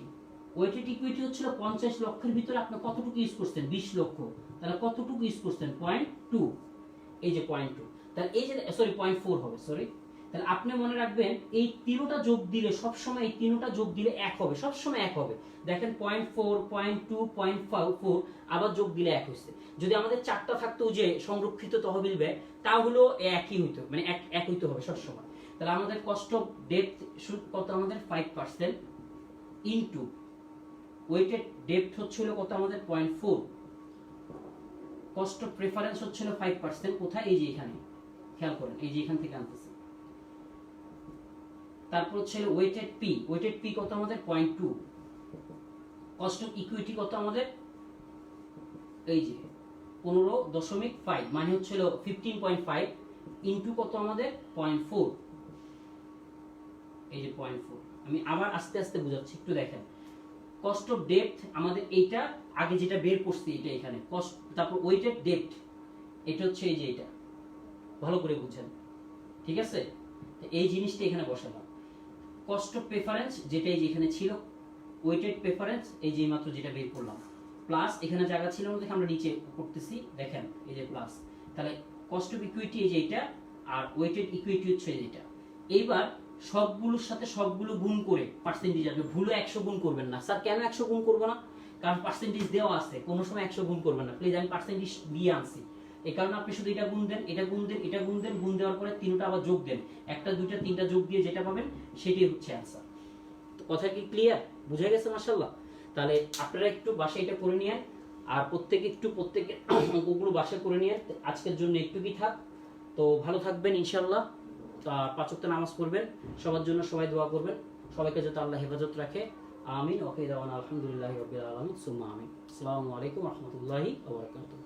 ওয়েটেড ইকুইটি হচ্ছিল 50 লক্ষের ভিতরে আপনি কতটুকু ইউজ করছেন? 20 লক্ষ। তাহলে কতটুকু ইউজ করছেন? 0.2। এই যে 0.2, তাহলে এই যে সরি 0.4 হবে, সরি। তাহলে আপনি মনে রাখবেন এই তিনটা যোগ দিলে সবসময়, এই তিনটা যোগ দিলে এক হবে, সবসময় এক হবে। দেখেন 0.4, 0.2, 0.4 আবার যোগ দিলে এক হচ্ছে। যদি আমাদের চারটা থাকতো যে সংরক্ষিত তহবিল ব্যয়, তাহলে একই হইতো, মানে এক হইতে হবে সবসময়। তাহলে আমাদের কস্ট অফ ডেপ্থ কত? আমাদের 5% ইনটু ওয়েটেড ডেপ্থ হচ্ছিল কত? আমাদের 0.4। কস্ট অফ প্রেফারেন্স হচ্ছিল 5%। কোথায়? এই যে এখানে, খেয়াল করেন, এই যে এখান থেকে আনতেছি। তারপর হচ্ছে ওয়েটেড পি, ওয়েটেড পি কত? আমাদের 0.2। কস্ট অফ ইকুইটি কত আমাদের? এই যে 15.5, মানে হচ্ছিল 15.5 ইনটু কত আমাদের? 0.4। এই যে 0.4। আমি আবার আস্তে আস্তে বুঝাচ্ছি, একটু দেখেন। কস্ট অফ ডেপ্থ আমাদের এইটা আগে যেটা বের করছি, এটা এখানে কস্ট। তারপর ওয়েটেড ডেপ্থ, এটা হচ্ছে এই যে এটা, ভালো করে বুঝেন, ঠিক আছে? এই জিনিসটা এখানে বসালাম। কস্ট অফ প্রেফারেন্স যেটা এই যে এখানে ছিল, ওয়েটেড প্রেফারেন্স এই যে মাত্র যেটা বের করলাম, প্লাস এখানে জায়গা ছিল না দেখে আমরা নিচে করতেছি, দেখেন এই যে প্লাস। তাহলে কস্ট অফ ইকুইটি এই যে এটা, আর ওয়েটেড ইকুইটি হচ্ছে যেটা। এইবার সবগুলোর সাথে সবগুলো গুণ করে পার্সেন্টেজ আসবে। ভুলও 100 গুণ করবেন না। স্যার কেন 100 গুণ করবো না? কারণ পার্সেন্টেজ দেওয়া আছে, কোনো সময় 100 গুণ করবেন না প্লিজ। আমি পার্সেন্টেজ দিয়ে আনছি, এই কারণে আপনি শুধু এটা গুণ দেন, এটা গুণ দেন, এটা গুণ দেন, গুণ দেওয়ার পরে তিনটা আবার যোগ দেন। একটা, দুইটা, তিনটা যোগ দিয়ে যেটা পাবেন সেটাই হচ্ছে অ্যান্সার। তো কথা কি ক্লিয়ার? বুঝা গেছে? মাশাআল্লাহ। তাহলে আপনারা একটু বাসায় এটা করে নিয়েন, আর প্রত্যেকে অঙ্কগুলো বাসায় করে নিয়েন। আজকের জন্য একটু কি থাক। তো ভালো থাকবেন ইনশাআল্লাহ। 5 ওয়াক্ত নামাজ পড়বেন, সবার জন্য সবাই দোয়া করবেন, সবাইকে যাতে আল্লাহ হেফাজত রাখে। আমিন। ওকে দাওয়ানা আলহামদুলিল্লাহি রাব্বিল আলামিন সুম্মা আমিন। আসসালামু আলাইকুম ওয়া রাহমাতুল্লাহি ওয়া বারাকাতুহু।